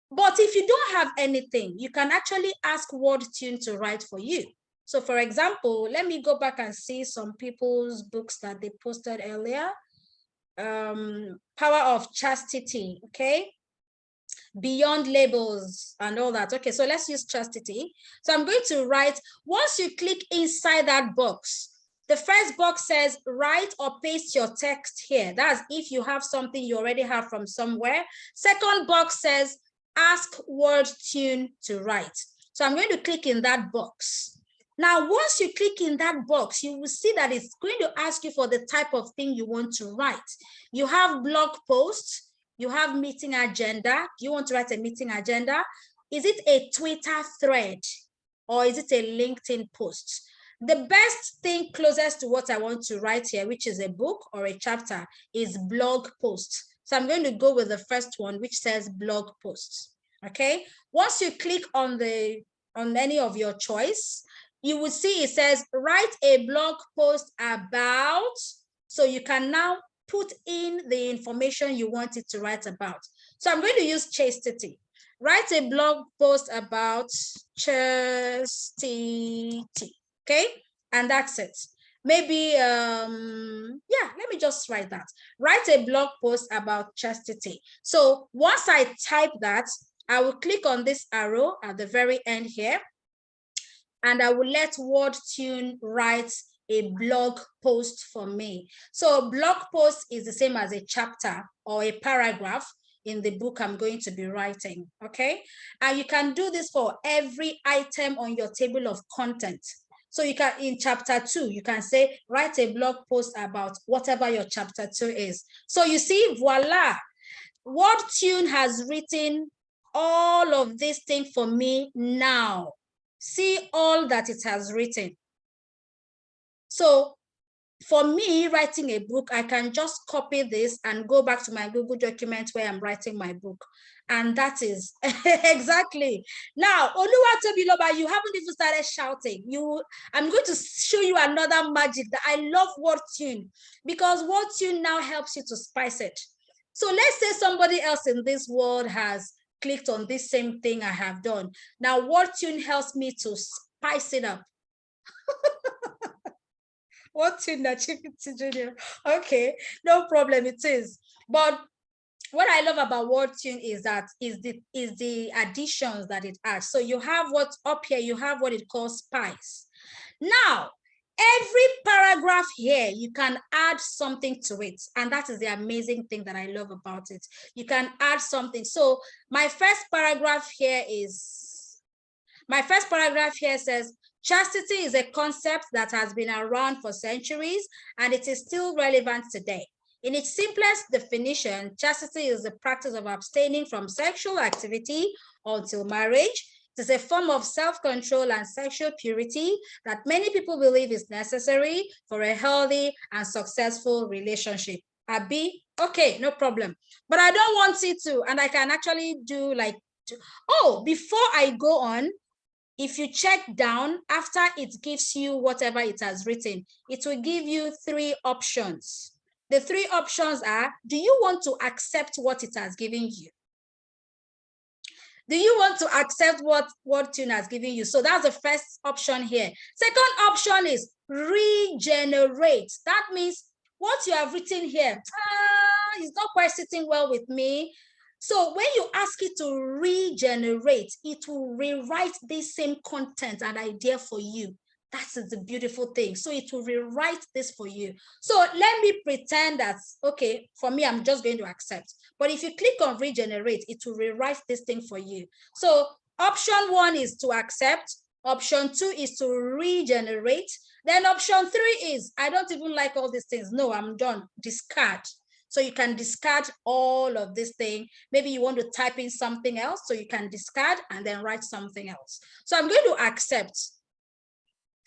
But if you don't have anything, you can actually ask WordTune to write for you. So for example, let me go back and see some people's books that they posted earlier. Power of Chastity, okay? Beyond Labels and all that. Okay, so let's use chastity. So I'm going to write, once you click inside that box, the first box says write or paste your text here. That's if you have something you already have from somewhere. Second box says ask WordTune to write. So I'm going to click in that box. Now, once you click in that box, you will see that it's going to ask you for the type of thing you want to write. You have blog posts, you have meeting agenda. You want to write a meeting agenda? Is it a Twitter thread or is it a LinkedIn post? The best thing closest to what I want to write here, which is a book or a chapter, is blog posts. So I'm going to go with the first one, which says blog posts. Okay. Once you click on any of your choice, you will see it says write a blog post about. So you can now put in the information you want it to write about. So I'm going to use chastity. Write a blog post about chastity. Okay, and that's it. Maybe, yeah, let me just write that. Write a blog post about chastity. So once I type that, I will click on this arrow at the very end here, and I will let WordTune write a blog post for me. So blog post is the same as a chapter or a paragraph in the book I'm going to be writing, okay? And you can do this for every item on your table of content. So you can, in chapter 2, you can say, write a blog post about whatever your chapter 2 is. So you see, voila, WordTune has written all of this thing for me now. See all that it has written. So for me, writing a book, I can just copy this and go back to my Google document where I'm writing my book. And that is exactly. Now, Oluwatobiloba, you haven't even started shouting. I'm going to show you another magic that I love WordTune, because WordTune now helps you to spice it. So let's say somebody else in this world has clicked on this same thing I have done. Now, WordTune helps me to spice it up. WordTune that Junior. Okay, no problem, it is. But what I love about WordTune is that is the additions that it adds. So you have what's up here, you have what it calls spice. Now, every paragraph here, you can add something to it. And that is the amazing thing that I love about it. You can add something. So my first paragraph here says, chastity is a concept that has been around for centuries and it is still relevant today. In its simplest definition, chastity is the practice of abstaining from sexual activity until marriage. It is a form of self-control and sexual purity that many people believe is necessary for a healthy and successful relationship. Abi, okay, no problem. But I don't want it to, and I can actually do like, before I go on, if you check down, after it gives you whatever it has written, it will give you 3 options. The 3 options are, do you want to accept what it has given you? Do you want to accept what WordTune has given you? So that's the first option here. Second option is regenerate. That means what you have written here is not quite sitting well with me. So when you ask it to regenerate, it will rewrite the same content and idea for you. That is the beautiful thing. So it will rewrite this for you. So let me pretend that, okay, for me, I'm just going to accept. But if you click on regenerate, it will rewrite this thing for you. So option 1 is to accept. Option 2 is to regenerate. Then option 3 is, I don't even like all these things. No, I'm done. Discard. So you can discard all of this thing. Maybe you want to type in something else, so you can discard and then write something else. So I'm going to accept.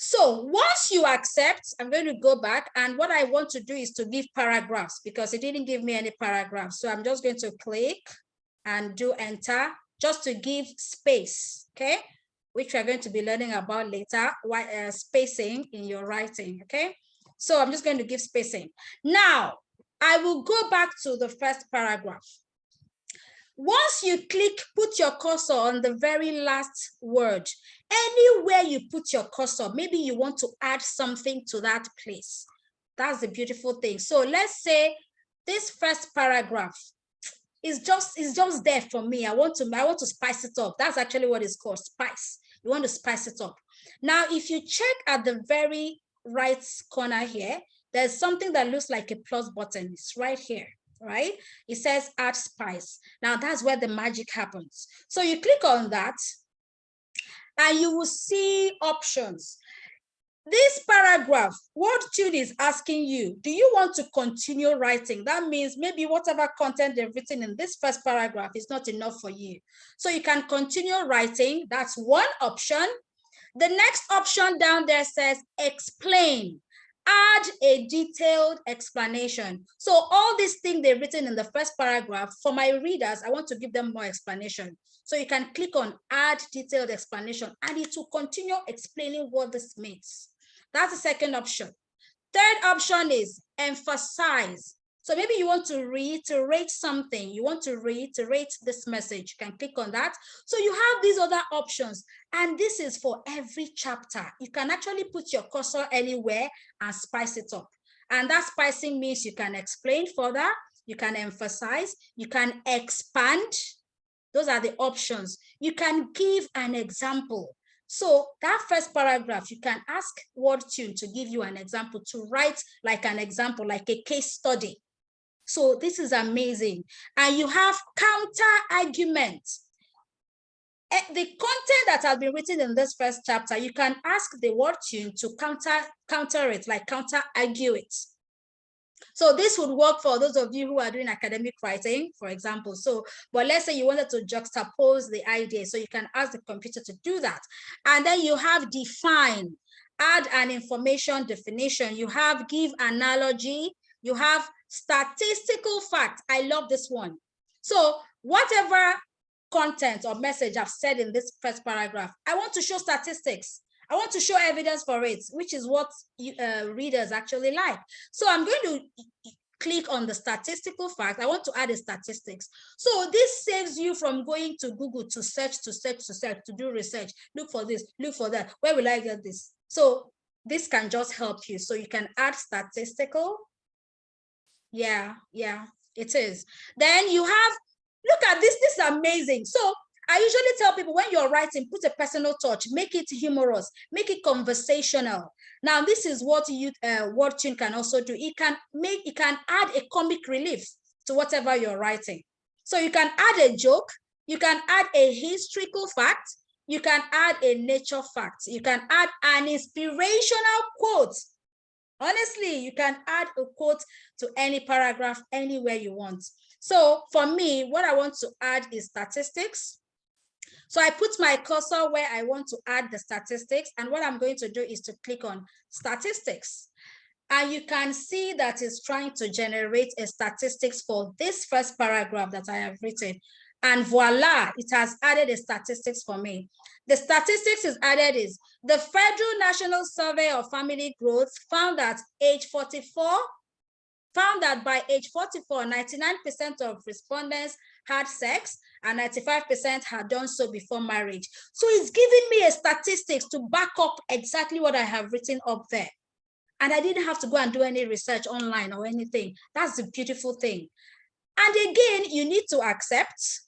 So once you accept, I'm going to go back, and what I want to do is to give paragraphs because it didn't give me any paragraphs. So I'm just going to click and do enter, just to give space, okay? Which we're going to be learning about later, spacing in your writing, okay? So I'm just going to give spacing. Now, I will go back to the first paragraph. Once you click, put your cursor on the very last word, anywhere you put your cursor, maybe you want to add something to that place. That's the beautiful thing. So let's say this first paragraph is just there for me. I want to spice it up. That's actually what it's called, spice. You want to spice it up. Now, if you check at the very right corner here, there's something that looks like a plus button. It's right here. Right? It says add spice. Now that's where the magic happens. So you click on that and you will see options. This paragraph, WordTune is asking you, do you want to continue writing? That means maybe whatever content they've written in this first paragraph is not enough for you. So you can continue writing. That's one option. The next option down there says explain. Add a detailed explanation. So all these things they've written in the first paragraph, for my readers, I want to give them more explanation. So you can click on add detailed explanation and it will continue explaining what this means. That's the second option. Third option is emphasize. So maybe you want to reiterate something. You want to reiterate this message. You can click on that. So you have these other options. And this is for every chapter. You can actually put your cursor anywhere and spice it up. And that spicing means you can explain further. You can emphasize. You can expand. Those are the options. You can give an example. So that first paragraph, you can ask WordTune to give you an example, to write like an example, like a case study. So this is amazing. And you have counter arguments. The content that has been written in this first chapter, you can ask the WordTune to counter it, like counter argue it. So this would work for those of you who are doing academic writing, for example. So, but let's say you wanted to juxtapose the idea. So you can ask the computer to do that. And then you have define, add an information definition. You have give analogy. You have statistical fact. I love this one. So whatever content or message I've said in this first paragraph, I want to show statistics. I want to show evidence for it, which is what readers actually like. So I'm going to click on the statistical fact. I want to add a statistics. So this saves you from going to Google to search, to do research. Look for this, look for that. Where will I get this? So this can just help you. So you can add statistical. Yeah, it is. Then you have, look at this. This is amazing. So I usually tell people when you're writing, put a personal touch, make it humorous, make it conversational. Now, this is what WordTune can also do. It can add a comic relief to whatever you're writing. So you can add a joke, you can add a historical fact, you can add a nature fact, you can add an inspirational quote. Honestly, you can add a quote to any paragraph anywhere you want. So for me, what I want to add is statistics. So I put my cursor where I want to add the statistics. And what I'm going to do is to click on statistics. And you can see that it's trying to generate a statistics for this first paragraph that I have written. And voila, it has added a statistics for me. The statistics is added is the Federal National Survey of Family Growth found that by age 44, 99% of respondents had sex and 95% had done so before marriage. So it's giving me a statistics to back up exactly what I have written up there. And I didn't have to go and do any research online or anything. That's the beautiful thing. And again, you need to accept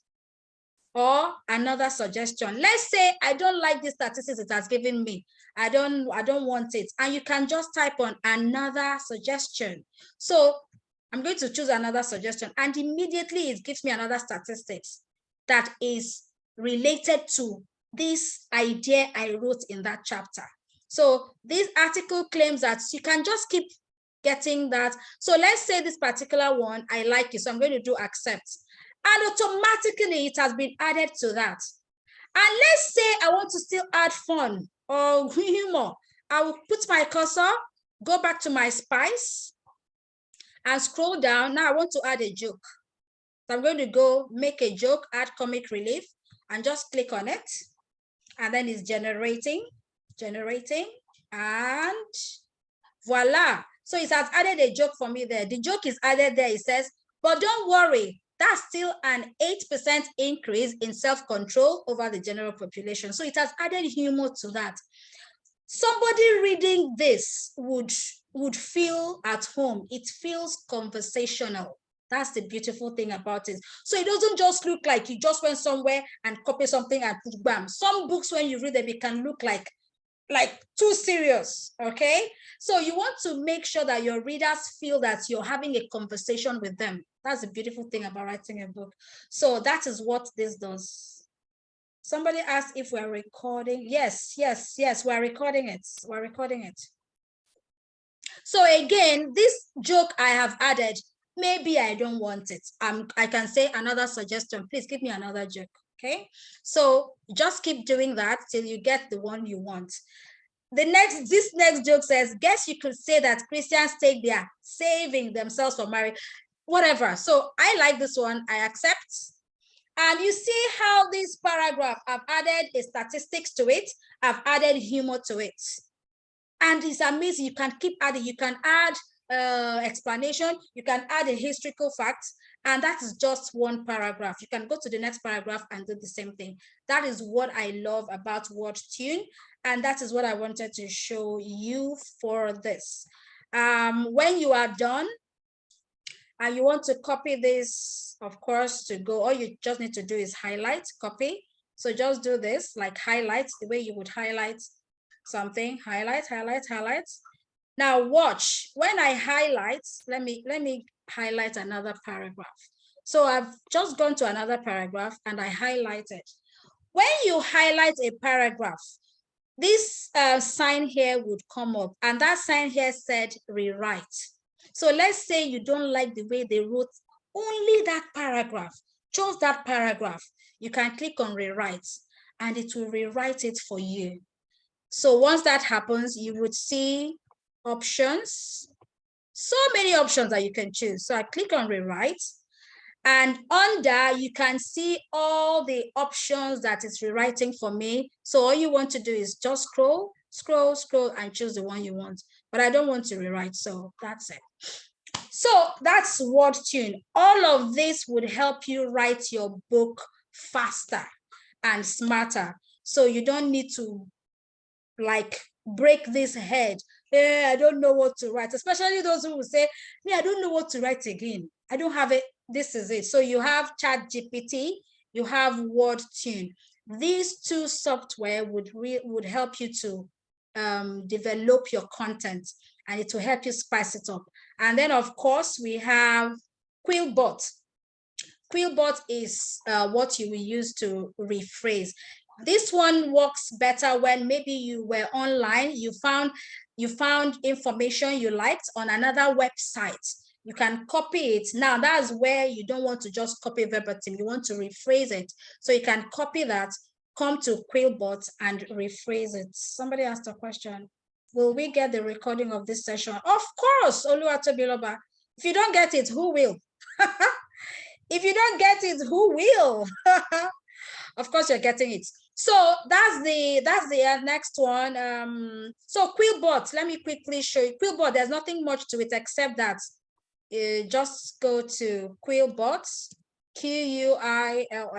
or another suggestion. Let's say I don't like the statistics it has given me. I don't want it. And you can just type on another suggestion. So I'm going to choose another suggestion and immediately it gives me another statistics that is related to this idea I wrote in that chapter. So this article claims that you can just keep getting that. So let's say this particular one, I like it. So I'm going to do accept. And automatically it has been added to that. And let's say I want to still add fun or humor. I will put my cursor, go back to my spice and scroll down. Now I want to add a joke. So I'm going to go make a joke, add comic relief, and just click on it. And then it's generating, and voila. So it has added a joke for me there. The joke is added there. It says, but don't worry, that's still an 8% increase in self-control over the general population. So it has added humor to that. Somebody reading this would feel at home. It feels conversational. That's the beautiful thing about it. So it doesn't just look like you just went somewhere and copy something and put bam. Some books, when you read them, it can look like too serious, okay? So you want to make sure that your readers feel that you're having a conversation with them. That's the beautiful thing about writing a book. So that is what this does. Somebody asked if we're recording. Yes, we're recording it. We're recording it. So again, this joke I have added, maybe I don't want it. I can say another suggestion. Please give me another joke. Okay, so just keep doing that till you get the one you want. This next joke says, guess you could say that Christians take their saving themselves for marriage, whatever. So I like this one, I accept. And you see how this paragraph, I've added a statistics to it, I've added humor to it. And it's amazing, you can keep adding, you can add explanation, you can add a historical fact, and that is just one paragraph. You can go to the next paragraph and do the same thing. That is what I love about WordTune, and that is what I wanted to show you for this. When you are done, and you want to copy this, of course, to go, all you just need to do is highlight, copy. So just do this, like highlight, the way you would highlight something, highlight. Now watch, when I highlight, let me highlight another paragraph. So I've just gone to another paragraph and I highlighted. When you highlight a paragraph, this sign here would come up, and that sign here said rewrite. So let's say you don't like the way they wrote only that paragraph, just that paragraph. You can click on rewrite and it will rewrite it for you. So once that happens, you would see options, so many options that you can choose. So I click on rewrite, and under you can see all the options that it's rewriting for me. So all you want to do is just scroll and choose the one you want. But I don't want to rewrite, so that's it. So that's WordTune. All of this would help you write your book faster and smarter. So you don't need to like break this head. I don't know what to write, especially those who will say, me, I don't know what to write again. I don't have it. This is it. So you have ChatGPT, you have WordTune. These two software would help you to develop your content, and it will help you spice it up. And then of course we have Quillbot. Quillbot is what you will use to rephrase. This one works better when maybe you were online, you found information you liked on another website. You can copy it. Now that's where you don't want to just copy verbatim, you want to rephrase it. So you can copy that, come to Quillbot and rephrase it. Somebody asked a question. Will we get the recording of this session? Of course, Oluwatobiloba. If you don't get it, who will? If you don't get it, who will? Of course, you're getting it. So that's the next one. So Quillbot, let me quickly show you. Quillbot, there's nothing much to it except that just go to Quillbot, Quillbot.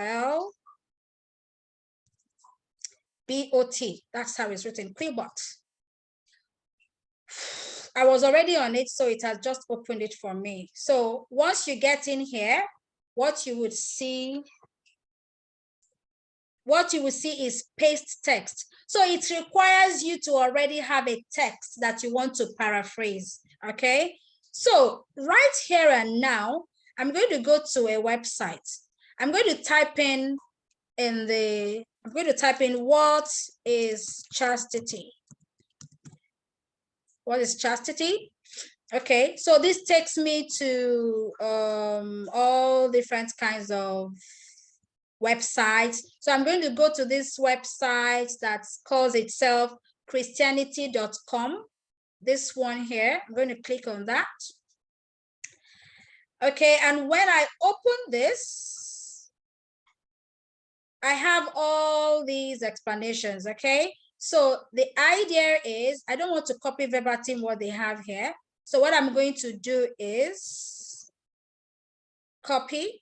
That's how it's written, Quillbot. I was already on it, so it has just opened it for me. So once you get in here, what you would see is paste text. So it requires you to already have a text that you want to paraphrase, okay? So right here and now, I'm going to go to a website. I'm going to type in what is chastity? What is chastity? Okay, so this takes me to all different kinds of websites. So I'm going to go to this website that calls itself Christianity.com. This one here, I'm going to click on that. Okay, and when I open this, I have all these explanations, okay? So the idea is, I don't want to copy verbatim what they have here. So what I'm going to do is copy.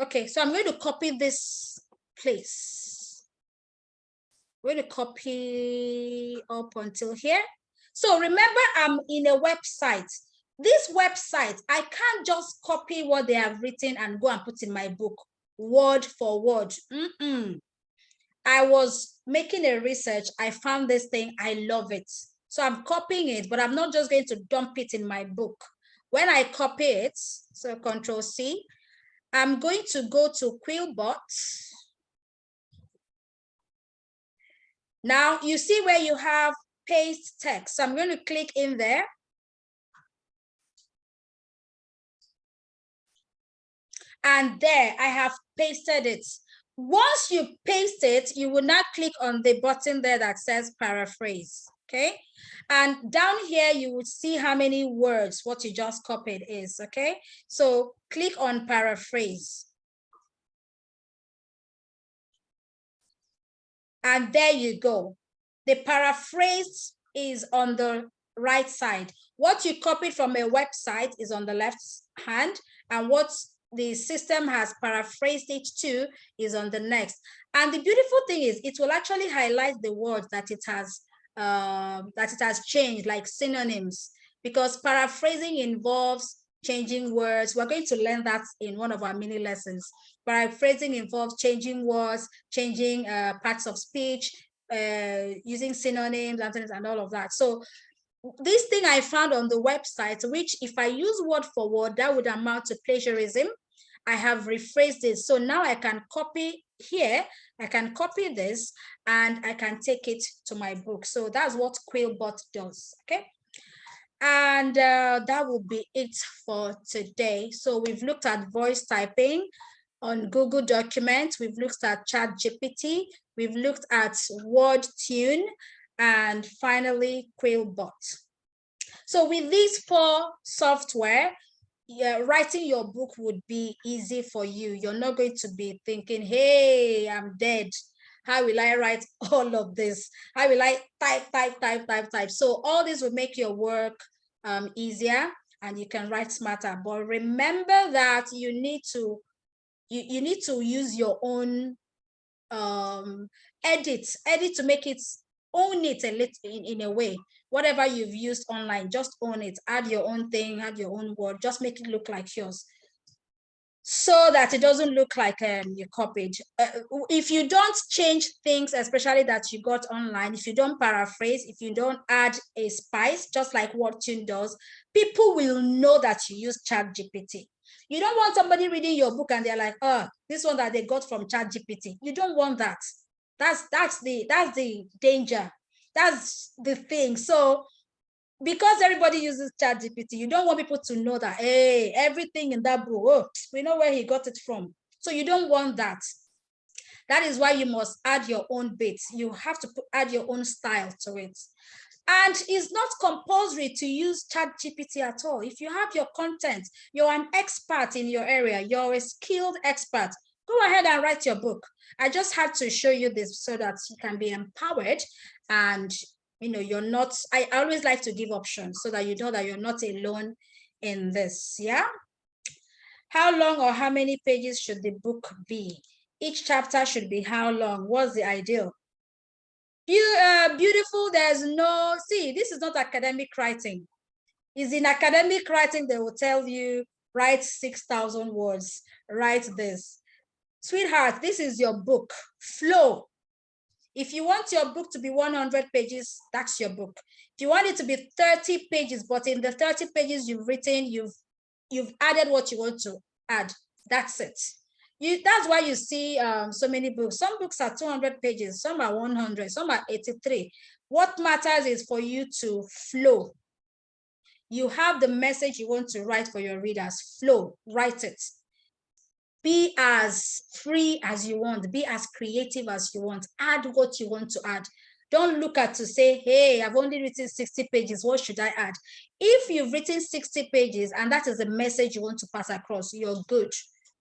Okay, so I'm going to copy this place. I'm going to copy up until here. So remember, I'm in a website. This website, I can't just copy what they have written and go and put in my book, word for word. I was making a research. I found this thing. I love it. So I'm copying it, but I'm not just going to dump it in my book. When I copy it, so Control C, I'm going to go to Quillbot. Now you see where you have paste text. So I'm going to click in there. And there I have pasted it. Once you paste it, you will now click on the button there that says paraphrase, okay? And down here, you would see how many words what you just copied is, okay? So click on paraphrase. And there you go. The paraphrase is on the right side. What you copied from a website is on the left hand, and what the system has paraphrased it to is on the next. And the beautiful thing is it will actually highlight the words that it has changed, like synonyms, because paraphrasing involves changing words. We're going to learn that in one of our mini lessons. Paraphrasing involves changing words, changing parts of speech, using synonyms, antonyms, and all of that. So this thing I found on the website, which if I use word for word, that would amount to plagiarism. I have rephrased it. So now I can copy here, I can copy this, and I can take it to my book. So that's what Quillbot does, okay? And that will be it for today. So we've looked at voice typing on Google Documents. We've looked at ChatGPT. We've looked at WordTune, and finally Quillbot. So with these 4 software, writing your book would be easy for you. You're not going to be thinking, hey, I'm dead. How will I write all of this? How will I type? So all this will make your work easier, and you can write smarter. But remember that you need to use your own edit to make it, own it a little in a way. Whatever you've used online, just own it, add your own thing, add your own word, just make it look like yours, so that it doesn't look like you copied. If you don't change things, especially that you got online, if you don't paraphrase, if you don't add a spice, just like WordTune does, people will know that you use ChatGPT. You don't want somebody reading your book and they're like, oh, this one that they got from ChatGPT. You don't want that. That's the danger. That's the thing. So because everybody uses ChatGPT, you don't want people to know that, hey, everything in that book, oh, we know where he got it from. So you don't want that. That is why you must add your own bits. You have to add your own style to it. And it's not compulsory to use ChatGPT at all. If you have your content, you're an expert in your area, you're a skilled expert, go ahead and write your book. I just had to show you this so that you can be empowered, and you're not, I always like to give options so that you know that you're not alone in this. Yeah. How long or how many pages should the book be? Each chapter should be how long? What's the ideal? Beautiful. There's no, see, this is not academic writing. Is in academic writing, they will tell you, write 6,000 words, write this. Sweetheart, this is your book. Flow. If you want your book to be 100 pages, that's your book. If you want it to be 30 pages, but in the 30 pages you've written, you've added what you want to add, that's it. That's why you see so many books. Some books are 200 pages, some are 100, some are 83. What matters is for you to flow. You have the message you want to write for your readers. Flow, write it. Be as free as you want. Be as creative as you want. Add what you want to add. Don't look at to say, hey, I've only written 60 pages. What should I add? If you've written 60 pages and that is the message you want to pass across, you're good.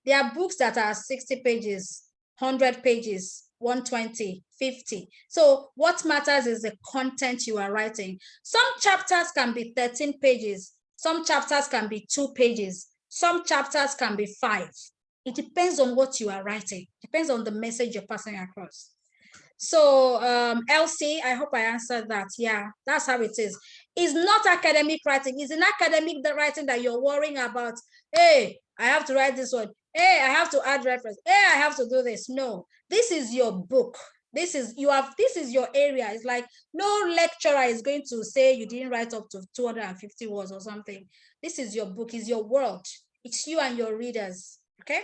There are books that are 60 pages, 100 pages, 120, 50. So what matters is the content you are writing. Some chapters can be 13 pages. Some chapters can be 2 pages. Some chapters can be 5. It depends on what you are writing. Depends on the message you're passing across. So Elsie, I hope I answered that. Yeah, that's how it is. It's not academic writing. It's an academic writing that you're worrying about. Hey, I have to write this one. Hey, I have to add reference. Hey, I have to do this. No, this is your book. This is your area. It's like no lecturer is going to say you didn't write up to 250 words or something. This is your book. It's your world. It's you and your readers. Okay,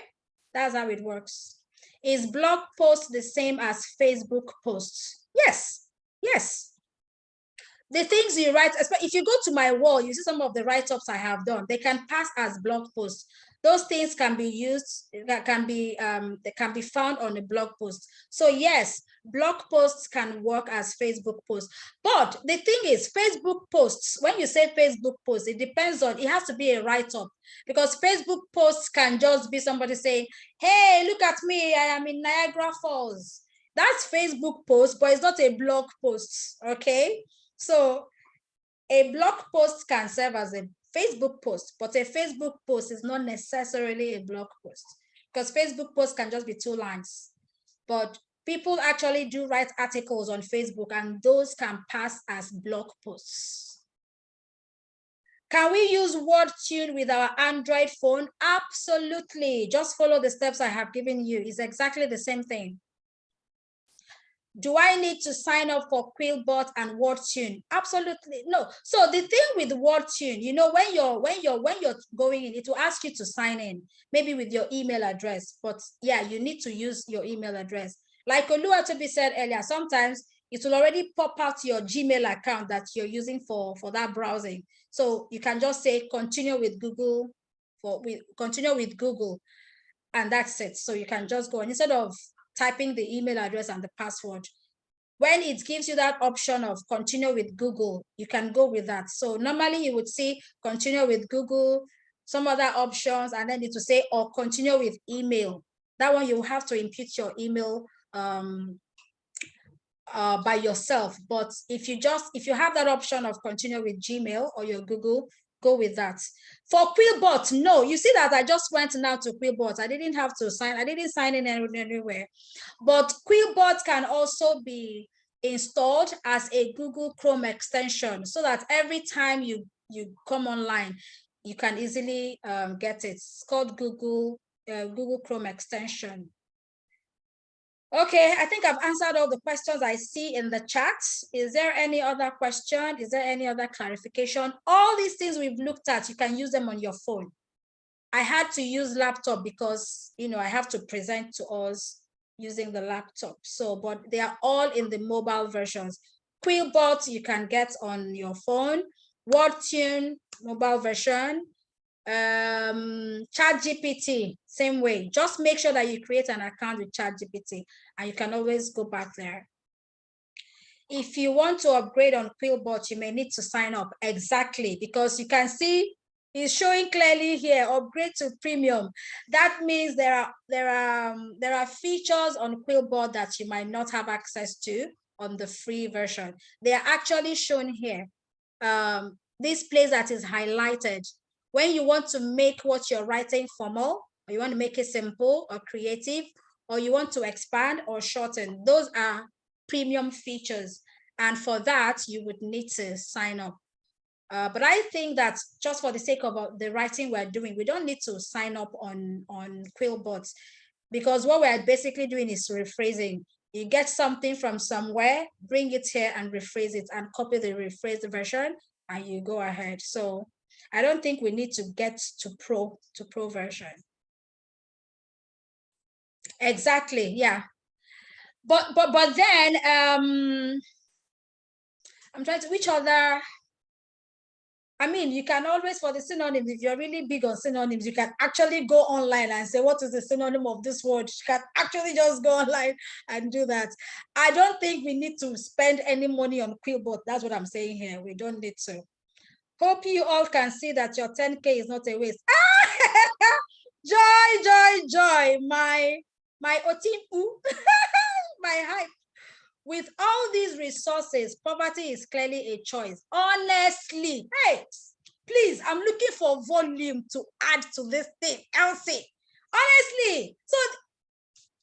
that's how it works. Is blog post the same as Facebook posts? Yes, yes. The things you write, especially if you go to my wall, you see some of the write-ups I have done. They can pass as blog posts. Those things can be used, they can be found on a blog post. So yes, blog posts can work as Facebook posts. But the thing is, Facebook posts, when you say Facebook posts, it depends on, it has to be a write-up, because Facebook posts can just be somebody saying, hey, look at me, I am in Niagara Falls. That's Facebook post, but it's not a blog post, okay? So a blog post can serve as a Facebook post, but a Facebook post is not necessarily a blog post, because Facebook post can just be 2 lines. But people actually do write articles on Facebook, and those can pass as blog posts. Can we use WordTune with our Android phone? Absolutely. Just follow the steps I have given you. It's exactly the same thing. Do I need to sign up for Quillbot and WordTune? Absolutely no. So the thing with WordTune, you know, when you're going in, it will ask you to sign in, maybe with your email address. But yeah, you need to use your email address. Like Oluwatobi said earlier, sometimes it will already pop out your Gmail account that you're using for that browsing. So you can just say continue with Google, continue with Google, and that's it. So you can just go, and instead of typing the email address and the password, when it gives you that option of continue with Google, you can go with that. So normally you would see continue with Google, some other options, and then it will say or continue with email. That one you have to input your email by yourself. But if you have that option of continue with Gmail or your Google, go with that. For Quillbot, no, you see that I just went now to Quillbot. I didn't have to sign, I didn't sign in anywhere. But Quillbot can also be installed as a Google Chrome extension, so that every time you come online, you can easily get it. It's called Google Chrome extension. Okay, I think I've answered all the questions I see in the chat. Is there any other question? Is there any other clarification? All these things we've looked at, you can use them on your phone. I had to use laptop because, you know, I have to present to us using the laptop. So, but they are all in the mobile versions. Quillbot, you can get on your phone. WordTune, mobile version. ChatGPT, same way. Just make sure that you create an account with ChatGPT, and you can always go back there. If you want to upgrade on Quillbot, you may need to sign up. Exactly, because you can see it's showing clearly here, upgrade to premium. That means there are features on Quillbot that you might not have access to on the free version. They are actually shown here. This place that is highlighted. When you want to make what you're writing formal, or you want to make it simple or creative, or you want to expand or shorten, those are premium features. And for that, you would need to sign up. But I think that just for the sake of the writing we're doing, we don't need to sign up on Quillbot, because what we're basically doing is rephrasing. You get something from somewhere, bring it here and rephrase it, and copy the rephrased version, and you go ahead. So I don't think we need to get to pro version. Exactly, yeah. But then I'm trying to, which other, I mean, you can always, for the synonyms, if you're really big on synonyms, you can actually go online and say, what is the synonym of this word? You can actually just go online and do that. I don't think we need to spend any money on Quillbot. That's what I'm saying here. We don't need to. Hope you all can see that your 10K is not a waste. Joy, joy, joy. My Otimpu, my hype. With all these resources, poverty is clearly a choice. Honestly, hey, please, I'm looking for volume to add to this thing, Elsie. Honestly, so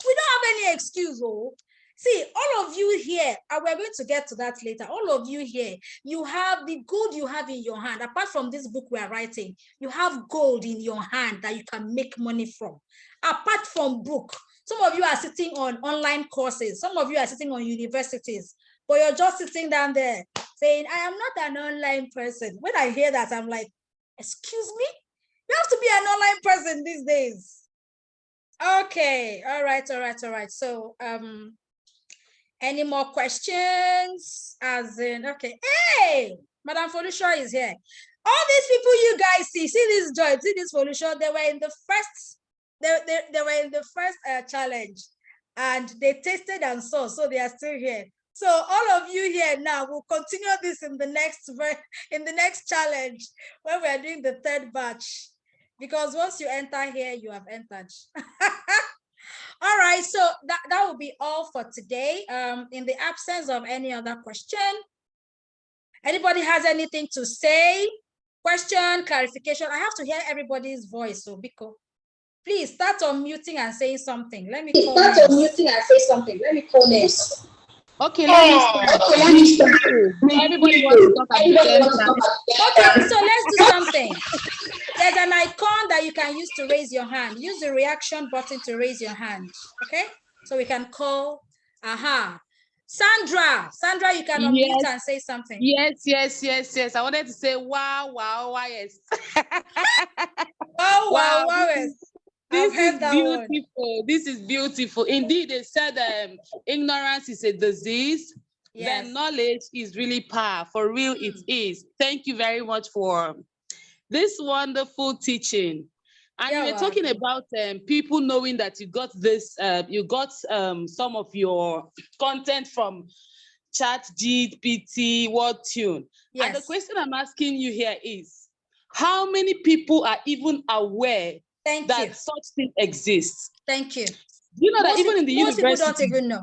we don't have any excuse. Oh, see, all of you here, and we're going to get to that later. All of you here, you have the gold you have in your hand. Apart from this book we are writing, you have gold in your hand that you can make money from. Apart from book, some of you are sitting on online courses. Some of you are sitting on universities, but you're just sitting down there saying, I am not an online person. When I hear that, I'm like, excuse me? You have to be an online person these days. Okay, all right. So, any more questions? As in, okay. Hey, Madam Folusha is here. All these people you guys see this joy, see this Folusha, they were in the first, they were in the first challenge, and they tasted and saw, so they are still here. So all of you here now will continue this in the next challenge when we are doing the third batch. Because once you enter here, you have entered. All right, so that will be all for today. In the absence of any other question, anybody has anything to say? Question, clarification? I have to hear everybody's voice, so Biko, please start unmuting and saying something. Let me call names. Okay, let me start. Everybody wants to talk at the same time. Okay, so let's do something. There's an icon that you can use to raise your hand. Use the reaction button to raise your hand. Okay, so we can call. Sandra, you can unmute and say something. Yes. I wanted to say wow, yes. wow, yes. This is beautiful. This is beautiful. Indeed, they said ignorance is a disease. Yes. Then knowledge is really power. For real, it is. Thank you very much for this wonderful teaching. And you were talking about people knowing that you got this, some of your content from ChatGPT, WordTune. Yes. And the question I'm asking you here is, how many people are even aware that such thing exists? Thank you. You know that even in the university, most people don't even know.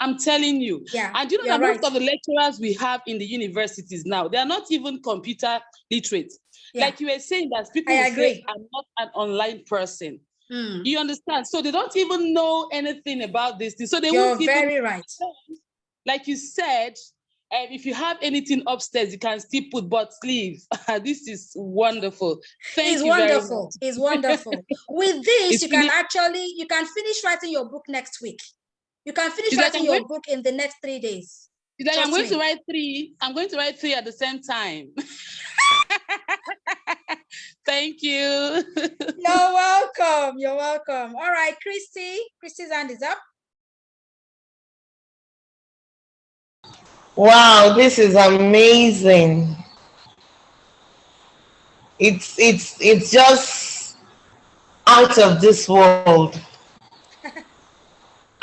I'm telling you. Yeah, and you know that most of the lecturers we have in the universities now, they are not even computer literate. Yeah. Like you were saying that people will say, I'm not an online person. You understand? So they don't even know anything about this thing. So they won't even. You're very right. Like you said, if you have anything upstairs, you can still put butt sleeves. This is wonderful. Thank you very much. It's wonderful. With this, you can finish writing your book next week. You can finish writing your book in the next 3 days. Like I'm going to write 3. I'm going to write 3 at the same time. Thank you. You're welcome. You're welcome. All right, Christy. Christy's hand is up. Wow, this is amazing. It's just out of this world.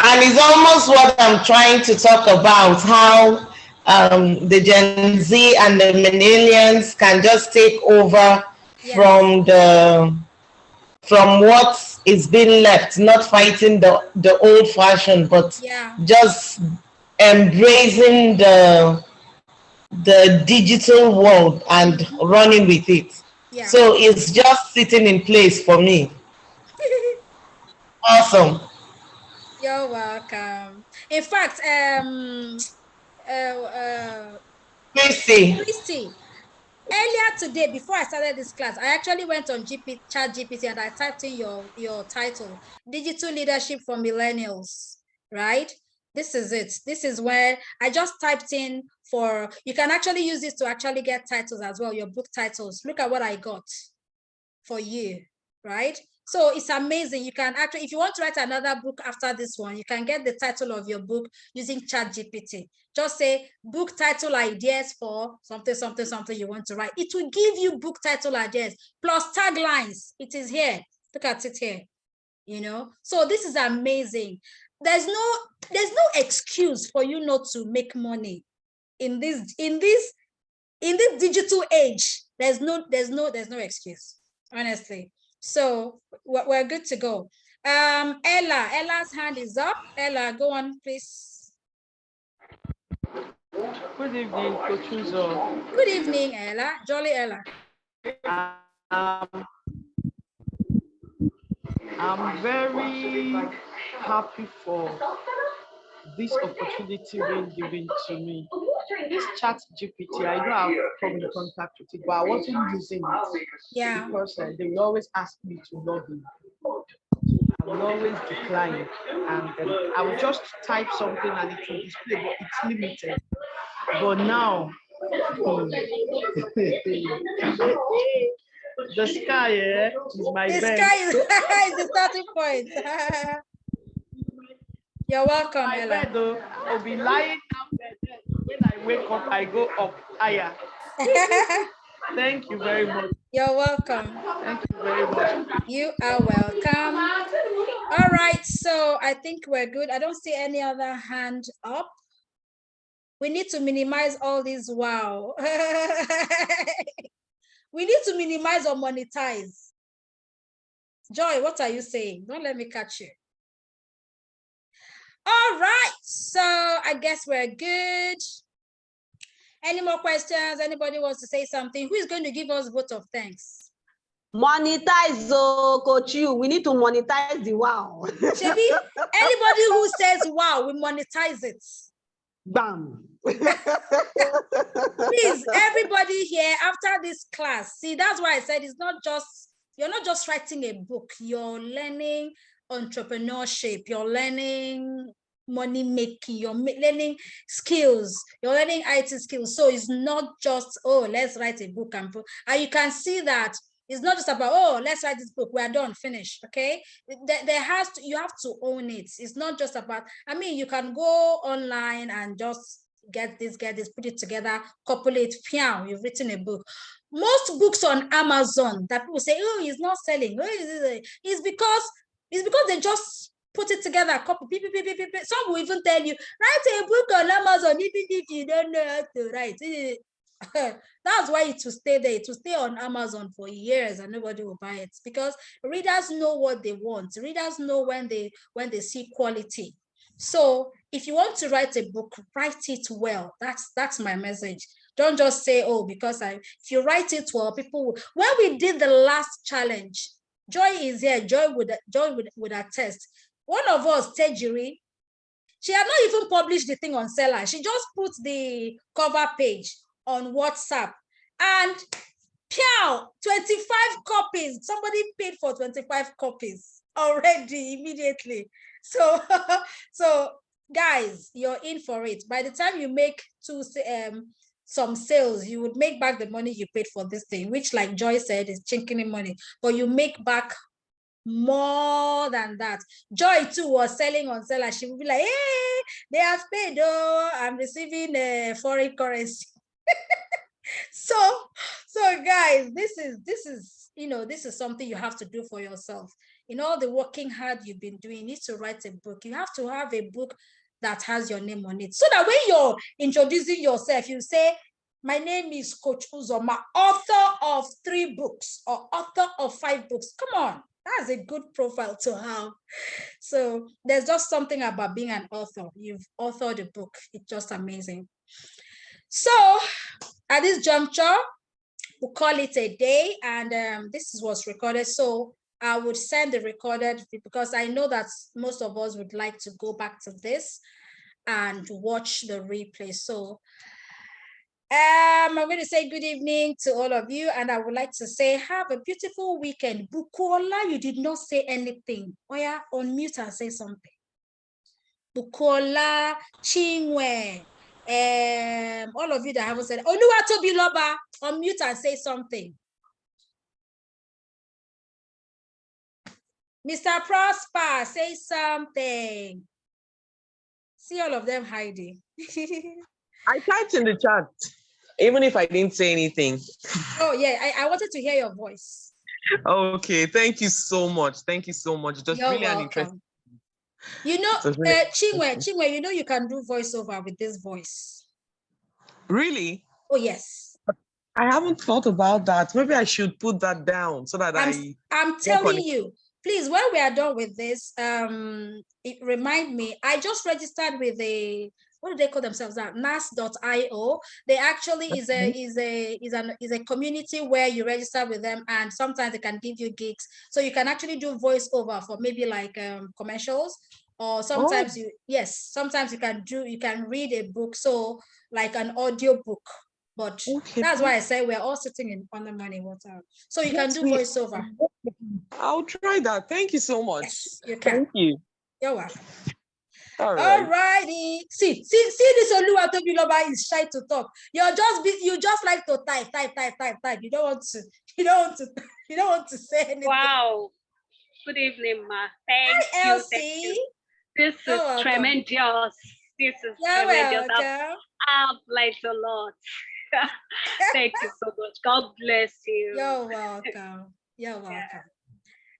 And it's almost what I'm trying to talk about, how the Gen Z and the millennials can just take over from what is being left, not fighting the old fashioned, but just embracing the digital world and running with it. Yeah. So it's just sitting in place for me. Awesome. You're welcome. In fact, Christy, earlier today, before I started this class, I actually went on ChatGPT and I typed in your title, Digital Leadership for Millennials, right? This is it. This is where I just typed in you can actually use this to actually get titles as well, your book titles. Look at what I got for you, right? So it's amazing. You can actually, if you want to write another book after this one, you can get the title of your book using ChatGPT. Just say book title ideas for something you want to write. It will give you book title ideas plus taglines. It is here. Look at it here. You know, so this is amazing. There's no excuse for you not to make money in this in this digital age, there's no excuse, honestly. So we're good to go. Ella's hand is up. Ella, go on, please. Good evening, Coach Uzo. Good evening, Ella. Jolly Ella. I'm very happy for this opportunity being given to me. This ChatGPT, I know I've come in contact with it, but I wasn't using it. Yeah. Because they will always ask me to log in. I will always decline, and I will just type something and it will display, but it's limited. But now, the sky is my best. The sky is the starting point. You're welcome, My Ella. bed, though, I'll be lying down there. When I wake up, I go up higher. Thank you very much. You're welcome. Thank you very much. You are welcome. All right, so I think we're good. I don't see any other hand up. We need to minimize all these. Wow. We need to minimize or monetize. Joy, what are you saying? Don't let me catch you. All right, so I guess we're good. Any more questions? Anybody wants to say something? Who is going to give us vote of thanks? Monetize, Coach you. We need to monetize the wow. Shebi, anybody who says wow, we monetize it. Bam. Please, everybody here, after this class, see, that's why I said it's not just, you're not just writing a book, you're learning entrepreneurship, you're learning money making, you're learning skills, you're learning IT skills. So it's not just, oh, let's write a book and you can see that it's not just about, oh, let's write this book, we're done, finished. Okay, there has to, you have to own it. It's not just about, I mean, you can go online and just get this, put it together, couple it, you've written a book. Most books on Amazon that people say, oh, it's not selling, it's because they just put it together, copy. Some will even tell you, write a book on Amazon, even if you don't know how to write. That's why it will stay there. It will stay on Amazon for years and nobody will buy it, because readers know what they want. Readers know when they see quality. So if you want to write a book, write it well. That's my message. Don't just say, oh, because if you write it well, people will. When we did the last challenge, Joy is here. Joy would attest. One of us, Tejiri, she had not even published the thing on Seller. She just put the cover page on WhatsApp, and 25 copies. Somebody paid for 25 copies already immediately. So guys, you're in for it. By the time you make some sales, you would make back the money you paid for this thing, which, like Joy said, is chinking money, but you make back more than that. Joy too was selling on Seller. She would be like, hey, they have paid, oh, I'm receiving foreign currency. So guys, this is something you have to do for yourself. In all the working hard you've been doing, you need to write a book. You have to have a book that has your name on it, so that when you're introducing yourself, you say, my name is Coach Uzoma, author of 3 books or author of 5 books. Come on, that's a good profile to have. So there's just something about being an author. You've authored a book. It's just amazing. So at this juncture, we'll call it a day, and this was recorded. So I would send the recorded, because I know that most of us would like to go back to this and watch the replay. So I'm going to say good evening to all of you, and I would like to say have a beautiful weekend. Bukola, you did not say anything. Oh yeah, unmute and say something. Bukola, Chinwe, all of you that haven't said, Oluwatobi Loba, unmute and say something. Mr. Prosper, say something. See all of them hiding. I typed in the chat, even if I didn't say anything. Oh yeah, I wanted to hear your voice. Okay, thank you so much. Thank you so much. Just You're really welcome. an interesting. You know, Chinwe, you know you can do voiceover with this voice. Really? Oh yes. I haven't thought about that. Maybe I should put that down so that I'm telling you, please, when we are done with this, it remind me, I just registered with what do they call themselves? NAS.io. They actually is a community where you register with them, and sometimes they can give you gigs. So you can actually do voiceover for maybe like commercials, or sometimes sometimes you can read a book, so like an audio book. But that's why I say we're all sitting on the money water. So you can do voiceover. I'll try that. Thank you so much. Yes, you can. Thank you. You're welcome. All righty. See, this Oluwatobiloba is shy to talk. You just like to type. You don't want to say anything. Wow. Good evening, ma. Thank you. This is tremendous. This is tremendous. I've liked a lot. Thank you so much. God bless you. You're welcome.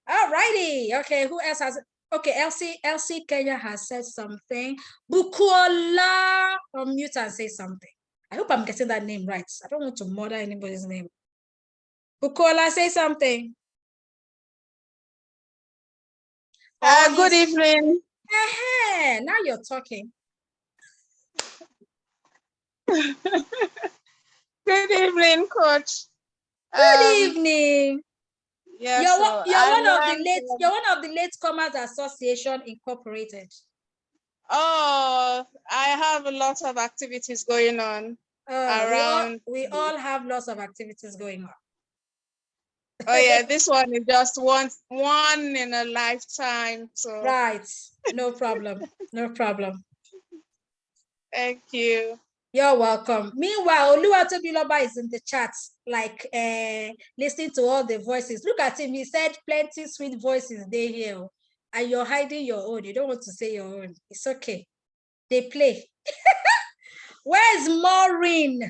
All righty. Okay, who else has? Okay, Elsie Kenya has said something. Bukola, unmute and say something. I hope I'm getting that name right. I don't want to murder anybody's name. Bukola, say something. Good evening. Now you're talking. Good evening, Coach. Good evening. Yes, you're one of the Latecomers Association Incorporated. Oh, I have a lot of activities going on around. We all have lots of activities going on. Oh yeah, this one is just one in a lifetime. So right, no problem. Thank you. You're welcome. Meanwhile, Oluwatobiloba is in the chat, like listening to all the voices. Look at him. He said plenty sweet voices they hear, and you're hiding your own. You don't want to say your own. It's okay. They play. Where's Maureen?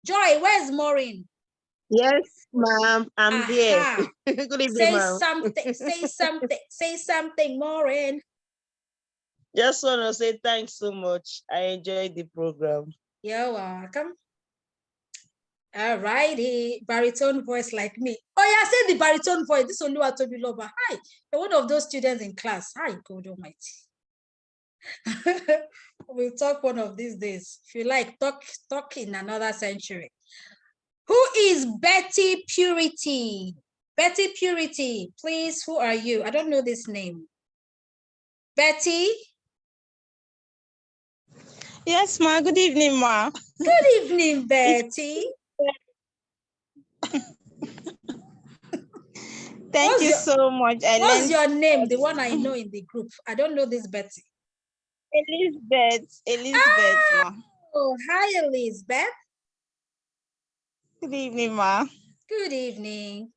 Joy, where's Maureen? Yes, ma'am. I'm here. Good evening, ma'am. Say something, Maureen. Just want to say thanks so much. I enjoyed the program. You're welcome. All righty. Baritone voice like me. Oh, yeah, say the baritone voice. This is Oluwatobiloba. Hi. You're one of those students in class. Hi, God Almighty. We'll talk one of these days. If you like, talk in another century. Who is Betty Purity? Betty Purity, please, who are you? I don't know this name. Betty? Yes, ma. Good evening, ma. Good evening, Betty. Thank you so much. What's your name? The one I know in the group. I don't know this Betty. Elizabeth, ma. Oh, hi, Elizabeth. Good evening, ma. Good evening.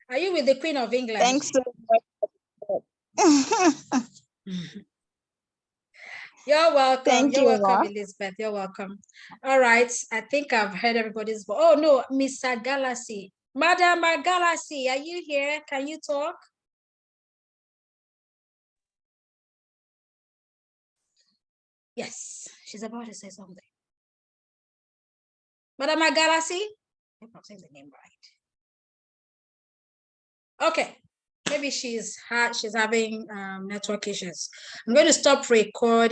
Are you with the Queen of England? Thanks so much. You're welcome. You're welcome, Elizabeth. You're welcome. All right. I think I've heard everybody's voice. Oh, no, Mr. Galaxy. Madam Galaxy, are you here? Can you talk? Yes, she's about to say something. Madam Galaxy? I'm not saying the name right. Okay. Maybe she's having network issues. I'm going to stop recording.